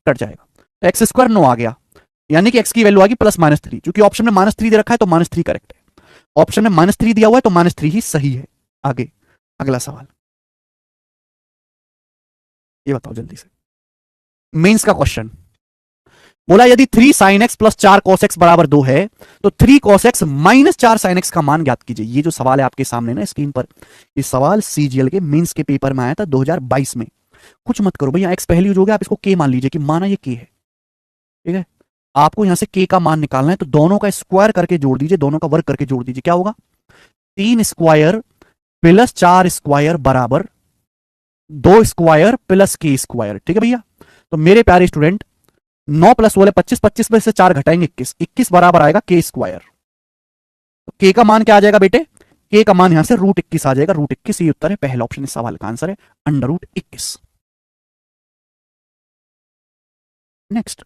कट जाएगा, तो एक्स स्क्वायर 9 आ गया, यानी कि एक्स की वैल्यू आ गई प्लस माइनस 3, क्योंकि ऑप्शन में माइनस 3 दे रखा है तो माइनस 3 करेक्ट है, ऑप्शन में माइनस 3 दिया हुआ है तो माइनस 3 ही सही है। आगे अगला सवाल, ये बताओ जल्दी से, मेंस का क्वेश्चन बोला यदि 3 sine x plus 4 cos x बराबर 2 है तो 3 cos x minus 4 sine x का मान ज्ञात कीजिए। ये जो सवाल है आपके सामने ना स्क्रीन पर, ये सवाल सीजीएल के मेंस के पेपर में आया था 2022 में। कुछ मत करो भैया, एक्स पहली यूज हो गया, आप इसको के मान लीजिए कि माना ये के है, ठीक है। आपको यहां से के का मान निकालना है तो दोनों का स्क्वायर करके जोड़ दीजिए, दोनों का वर्ग करके जोड़ दीजिए, क्या होगा 3 स्क्वायर प्लस 4 स्क्वायर बराबर 2 स्क्वायर प्लस के स्क्वायर, ठीक है भैया। तो मेरे प्यारे स्टूडेंट 9 प्लस बोले 25, 25 में से 4 घटाएंगे 21, 21 बराबर आएगा के स्क्वायर। तो के का मान क्या आ जाएगा बेटे, के का मान यहां से रूट 21 आ जाएगा, रूट 21 ये उत्तर है, पहला ऑप्शन इस सवाल का आंसर है अंडर रूट 21। नेक्स्ट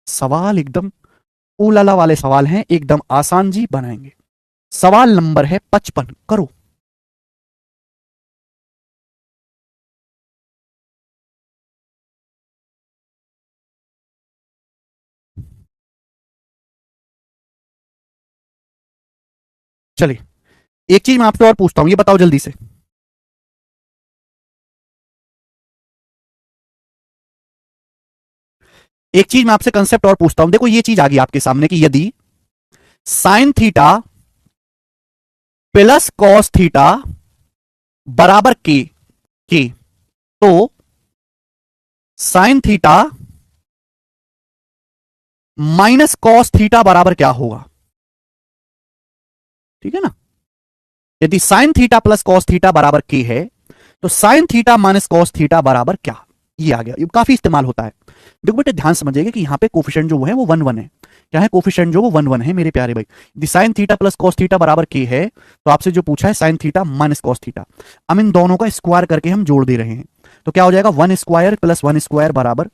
सवाल एकदम उलाला वाले सवाल हैं, एकदम आसान जी बनाएंगे। सवाल नंबर है 55, करो। चलिए एक चीज मैं आपसे और पूछता हूं, ये बताओ जल्दी से, एक चीज मैं आपसे कंसेप्ट और पूछता हूं। देखो ये चीज आ गई आपके सामने कि यदि sine theta plus cos theta बराबर के तो sine theta minus cos theta बराबर क्या होगा? ठीक है ना, यदि sine theta plus cos theta बराबर के है तो sine theta minus cos theta बराबर क्या? ये आ गया, ये काफी इस्तेमाल होता है। देखो बेटे ध्यान समझिएगा कि यहां पे कोफिशिएंट जो है वो 1 1 है। क्या है कोफिशिएंट जो वो 1 1 है मेरे प्यारे भाई। यदि sine theta plus cos theta बराबर के है तो आपसे जो पूछा है sign theta minus cos theta, हम इन दोनों का स्क्वायर करके हम जोड़ दे रहे हैं। तो क्या हो जाएगा 1 स्क्वायर प्लस 1 स्क्वायर बराबर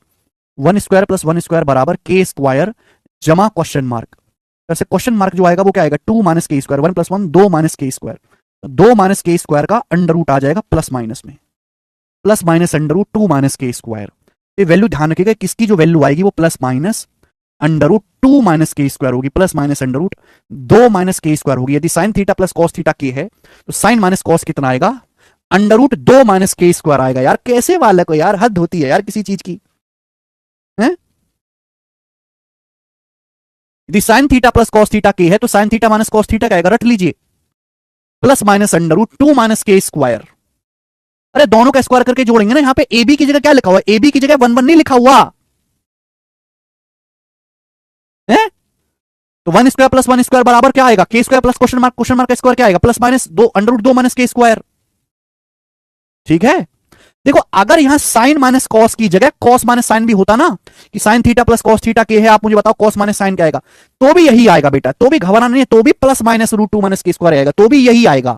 1 स्क्वायर प्लस 1 स्क्वायर बराबर के स्क्वायर जमा क्वेश्चन मार्क। वैसे क्वेश्चन मार्क जो आएगा वो क्या आएगा 2 माइनस के स्क्वायर, 1 प्लस 1 2 माइनस के स्क्वायर, 2 माइनस के स्क्वायर का अंडर रूट आ जाएगा प्लस माइनस में, plus minus under root 2 minus के स्क्वायर। ये वैल्यू ध्यान रखिएगा किसकी जो वैल्यू आएगी वो plus minus under root 2 minus के स्क्वायर होगी, plus minus under root 2 minus के स्क्वायर होगी। यदि sine theta plus cos theta K है तो साइन माइनस कॉस कितना आएगा अंडर रूट 2 माइनस के स्क्वायर आएगा। यार कैसे वाले को यार हद होती है यार किसी चीज की है? यदि sine theta plus cos theta K है तो sine theta minus cos theta का आएगा, रट लीजिए, plus minus under root 2 minus के स्क्वायर। अरे दोनों का स्क्वायर करके जोड़ेंगे ना, यहां पे ए बी की जगह क्या लिखा हुआ है, ए बी की जगह 1 1 नहीं लिखा हुआ है। तो 1 स्क्वायर प्लस 1 स्क्वायर बराबर क्या आएगा k square plus question mark का स्क्वायर क्या आएगा plus minus 2 under root 2 minus के स्क्वायर। ठीक है, देखो अगर यहां साइन माइनस कॉस की जगह कॉस माइनस साइन भी होता ना, कि sign theta plus cos theta K है, आप मुझे बताओ कॉस माइनस साइन क्या आएगा, तो भी यही आएगा बेटा, तो भी घबराना नहीं है, तो भी प्लस माइनस रूट 2 माइनस के स्क्वायर आएगा, तो भी यही आएगा।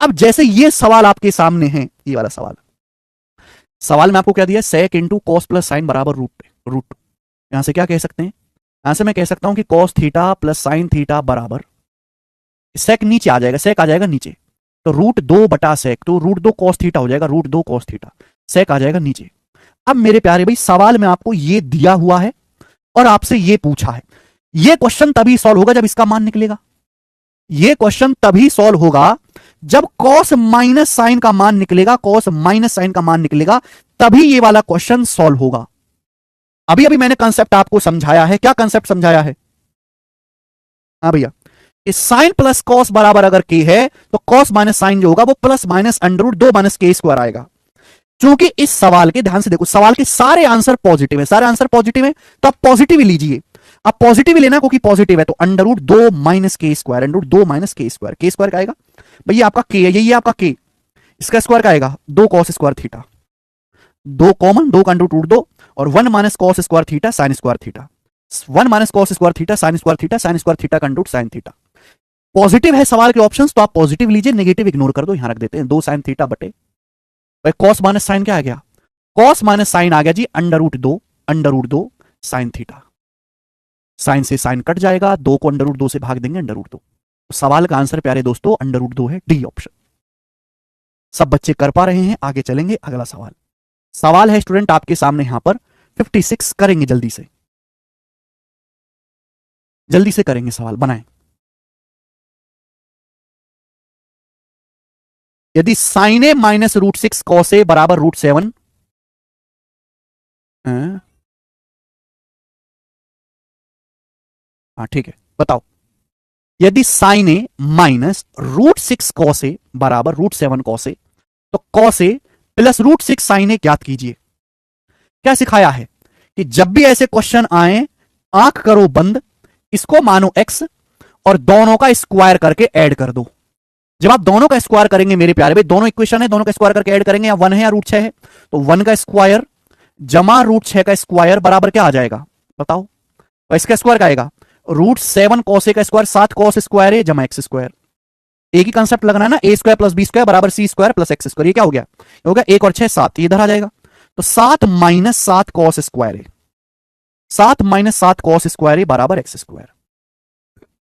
अब जैसे ये सवाल आपके सामने है, ये वाला सवाल में आपको क्या दिया, सेक इंटू कॉस प्लस साइन बराबर रूट टू। यहां से क्या कह सकते हैं, यहां से मैं कह सकता हूं कि cos theta plus sign theta बराबर, सेक नीचे आ जाएगा, सेक आ जाएगा नीचे, तो रूट 2 बटा सेक, तो रूट 2 कॉस थीटा हो जाएगा, रूट 2 कॉस थीटा, सेक आ जाएगा नीचे। अब मेरे प्यारे भाई सवाल में आपको ये दिया हुआ है और आपसे ये पूछा है, ये क्वेश्चन तभी सॉल्व होगा जब इसका मान निकलेगा, ये क्वेश्चन तभी सॉल्व होगा जब कॉस माइनस साइन का मान निकलेगा, कॉस माइनस साइन का मान निकलेगा, तभी ये वाला क्वेश्चन सॉल्व होगा। अभी अभी मैंने कंसेप्ट आपको समझाया है, क्या कंसेप्ट समझाया है? हाँ भैया, साइन प्लस कॉस बराबर अगर के है तो कॉस माइनस साइन जो होगा वो plus minus under root 2 minus के स्क्वायर आएगा। क्योंकि इस सवाल के ध्यान से देखो, सवाल के सारे आंसर पॉजिटिव है, सारे आंसर पॉजिटिव है, तो आप पॉजिटिव ही लीजिए। आप पॉजिटिव ही लेना क्योंकि पॉजिटिव है, तो अंडर रूट 2 माइनस के स्क्वायर, अंडर रूट 2 माइनस के स्क्वायर का आएगा भैया आपका के है, यही है आपका के, इसका स्क्वायर का आएगा 2 कॉस स्क्वायर थीटा, 2 कॉमन, 2 का अंडर रूट 2 और 1 minus cos square theta sine square theta, 1 minus cos square theta sine square theta, sine square theta का under root sine theta. Positive है सवाल के ऑप्शंस, तो आप पॉजिटिव लीजिए, नेगेटिव इग्नोर कर दो, यहां रख देते हैं 2 साइन थीटा बटे भाई कॉस माइनस साइन क्या आ गया, कॉस माइनस साइन आ गया जी under root 2 sine theta, sine से साइन कट जाएगा, 2 को अंडर रूट 2 से भाग देंगे अंडर रूट 2। तो सवाल का आंसर प्यारे दोस्तों अंडर रूट 2 है, डी ऑप्शन। सब बच्चे कर पा रहे हैं, आगे चलेंगे, अगला सवाल है स्टूडेंट आपके सामने यहां पर 56 करेंगे, जल्दी से करेंगे, सवाल बनाएं। यदि sign A minus root 6 cos A बराबर रूट 7, हाँ ठीक है बताओ, यदि sign A minus root 6 cos A बराबर रूट 7 कॉस ए, तो cos A plus root 6 sign ए ज्ञात कीजिए। क्या सिखाया है कि जब भी ऐसे क्वेश्चन आए आंख करो बंद, इसको मानो x और दोनों का स्क्वायर करके ऐड कर दो। जब आप दोनों का स्क्वायर करेंगे मेरे प्यारे भाई, दोनों इक्वेशन है, दोनों का स्क्वायर करके ऐड करेंगे, या 1 है या रूट 6 है, तो 1 का स्क्वायर जमा रूट 6 का स्क्वायर बराबर क्या आ जाएगा बताओ, तो इसका स्क्वायर का आएगा रूट 7 कॉस ए का स्क्वायर, 7 कॉस स्क्वायर है जमा एक्स स्क्वायर। एक ही कंसेप्ट लगना है ना, ए स्क्वायर प्लस बी स्क्वायर बराबर सी स्क्वायर प्लस एक्स स्क्वायर। ये क्या हो गया, ये हो गया 1 और 6 7, ये इधर आ जाएगा, तो 7 माइनस 7 कॉस स्क्वायर है, 7 माइनस 7 कॉस स्क्वायर है बराबर x square,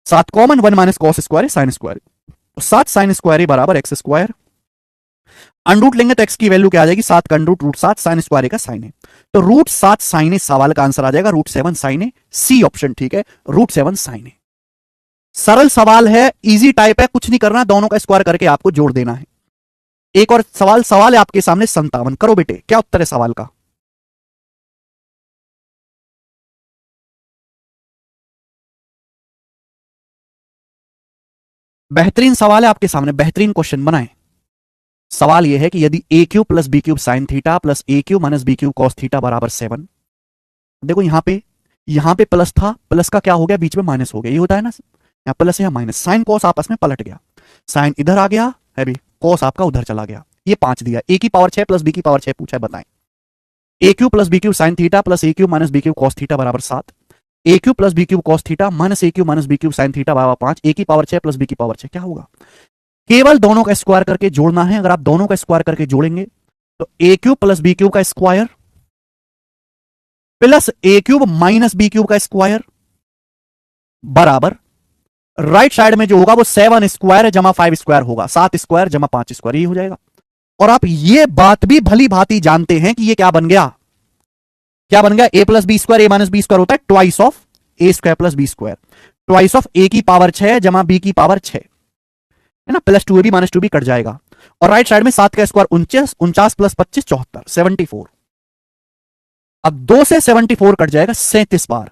7 common, 1 minus cos square है साइन स्क्वायर, तो 7 साइन स्क्वायर है बराबर एक्स स्क्वायर। अंडरूट लेंगे तो एक्स की वैल्यू क्या आ जाएगी, 7 का अंडरूट रूट 7 साइन स्क्वायर का साइन है, तो रूट 7 साइन है, सवाल का आंसर आ जाएगा रूट 7 साइन है, सी ऑप्शन ठीक है, रूट 7 साइन है। सरल सवाल है, इजी टाइप है, कुछ नहीं करना, दोनों का स्क्वायर करके आपको जोड़ देना है। एक और सवाल है आपके सामने 57। करो बेटे, क्या उत्तर है सवाल का? बेहतरीन सवाल है आपके सामने, बेहतरीन क्वेश्चन बनाए। सवाल यह है कि यदि A cube plus B cube sine theta plus A cube minus B cube cos theta बराबर 7। देखो यहां पे प्लस था, प्लस का क्या हो गया, बीच में माइनस हो गया, ये होता है ना, यहां प्लस है या माइनस, साइन कॉस आपस में पलट गया, साइन इधर आ गया है भी, कॉस आपका उधर चला गया। ये 5 दिया, ए की पावर 6 प्लस बी की पावर 6 पूछा है, बताएं। A cube plus B cube sine theta plus A cube minus B cube cos theta बराबर 7। A cube plus B cube cos theta minus A cube minus B cube sine theta बराबर 5। A की power 6 प्लस B की power 6 क्या होगा? केवल दोनों का स्क्वायर करके जोड़ना है। अगर आप दोनों का स्क्वायर करके जोड़ेंगे तो ए क्यूब प्लस बी क्यूब का square plus A cube minus B cube का स्क्वायर बराबर राइट साइड में जो होगा वो 7 स्क्वायर जमा 5 स्क्वायर होगा, 7 स्क्वायर जमा 5 स्क्वायर, ये हो जाएगा। और आप ये बात भी भली भांति जानते हैं कि ये क्या बन गया, क्या बन गया, A plus B square A minus B square होता है twice of A square plus B square, twice of A की पावर 6 जमा बी की पावर 6 है ना, plus 2 a b minus 2 b cut जाएगा। और राइट साइड में 7 का स्क्वायर 49, 49 प्लस 25 74, 74। अब 2 से 74 कट जाएगा 37 बार,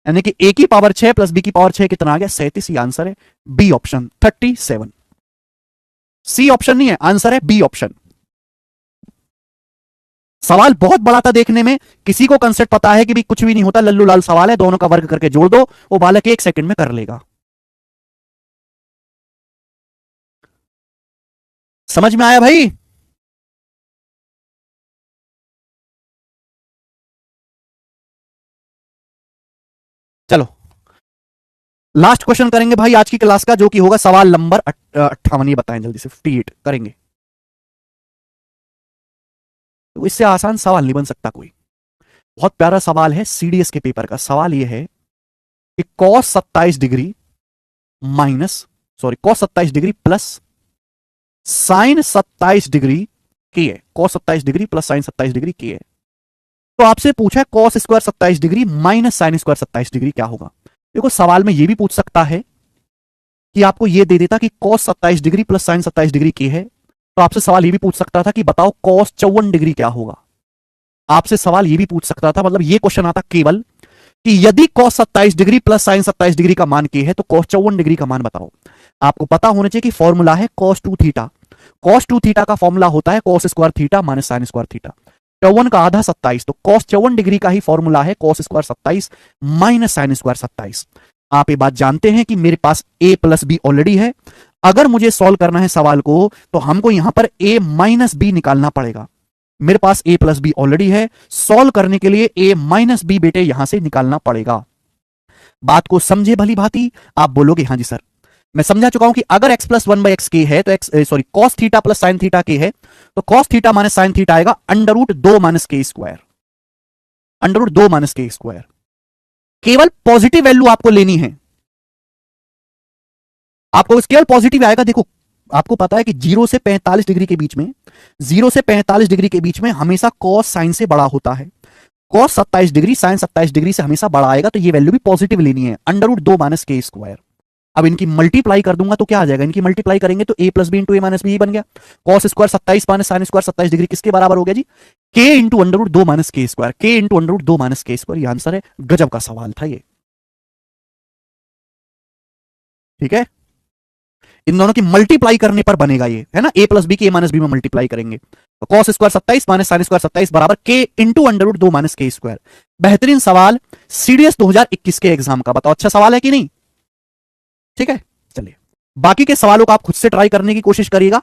यानी कि ए की पावर 6 प्लस बी की पावर 6 कितना आ गया, 37। ये आंसर है बी ऑप्शन 37। सी ऑप्शन नहीं है, आंसर है बी ऑप्शन। सवाल बहुत बड़ा था देखने में, किसी को कंसेप्ट पता है कि भी कुछ भी नहीं होता, लल्लू लाल सवाल है, दोनों का वर्ग करके जोड़ दो, वो बालक 1 सेकंड में कर लेगा। समझ में आया भाई? चलो लास्ट क्वेश्चन करेंगे भाई आज की क्लास का, जो कि होगा सवाल नंबर 58। ये बताएं जल्दी से, 58 करेंगे। तो इससे आसान सवाल नहीं बन सकता कोई। बहुत प्यारा सवाल है सीडीएस के पेपर का। सवाल यह है कि cos 27 degree minus cos 27 degree plus sign 27 degree की है, cos 27 degree plus sign 27 degree की है। तो आपसे पूछा है cos square 27 degree minus sine square 27 degree क्या होगा। देखो सवाल में यह भी पूछ सकता है कि आपको यह दे देता कि cos 27 degree plus sign 27 degree की है, तो आपसे सवाल यह भी पूछ सकता था कि बताओ cos 54 डिग्री क्या होगा। आपसे सवाल यह भी पूछ सकता था, मतलब यह क्वेश्चन आता केवल कि यदि cos 27 degree plus sign 27 degree का मान के है तो cos 54 डिग्री का मान बताओ। आपको पता होना चाहिए कि फॉर्मूला है cos 2 थीटा। cos 2 थीटा का फॉर्मूला होता है cos square theta minus sine square theta. 54 का आधा 27, तो cos 54 डिग्री का ही फॉर्मूला है cos square 27 minus sine square 27। आप ये बात जानते हैं कि मेरे पास a प्लस बी ऑलरेडी है। अगर मुझे सॉल्व करना है सवाल को तो हमको यहां पर a माइनस बी निकालना पड़ेगा। मेरे पास a प्लस बी ऑलरेडी है, सॉल्व करने के लिए a माइनस बी बेटे यहां से निकालना पड़ेगा। बात को समझे भली भांति? आप बोलोगे हाँ जी सर, मैं समझा चुका हूं कि अगर x प्लस 1 बाई एक्स के है तो cos theta plus sine theta K है तो cos theta minus sine theta आएगा अंडर रूट 2 माइनस के स्क्वायर, अंडर रूट 2 माइनस के स्क्वायर। केवल पॉजिटिव वैल्यू आपको लेनी है, आपको केवल पॉजिटिव आएगा। देखो आपको पता है कि 0 से 45 डिग्री के बीच में, 0 से 45 डिग्री के बीच में हमेशा cos साइन से बड़ा होता है। cos 27 डिग्री साइन 27 डिग्री से हमेशा बड़ा आएगा, तो ये वैल्यू भी पॉजिटिव लेनी है, अंडर रूट 2 माइनस के स्क्वायर। अब इनकी मल्टीप्लाई कर दूंगा तो क्या आ जाएगा, इनकी मल्टीप्लाई करेंगे तो a plus B into A minus B बन गया। cos square 27 minus sine square 27 degree किसके बराबर हो गया जी, k into under root 2 minus के square, k into under root 2 minus के स्क्वायर। ये आंसर है। गजब का सवाल था ये, ठीक है। इन दोनों की मल्टीप्लाई करने पर बनेगा ये, है ना, a प्लस बी के ए माइनस बी में मल्टीप्लाई करेंगे तो cos square 27 minus sine square 27 बराबर k into under root 2 minus के स्क्वायर। बेहतरीन सवाल सीडीएस 2021 के एग्जाम का। बताओ अच्छा सवाल है कि नहीं? ठीक है, चलिए बाकी के सवालों को आप खुद से ट्राई करने की कोशिश करिएगा।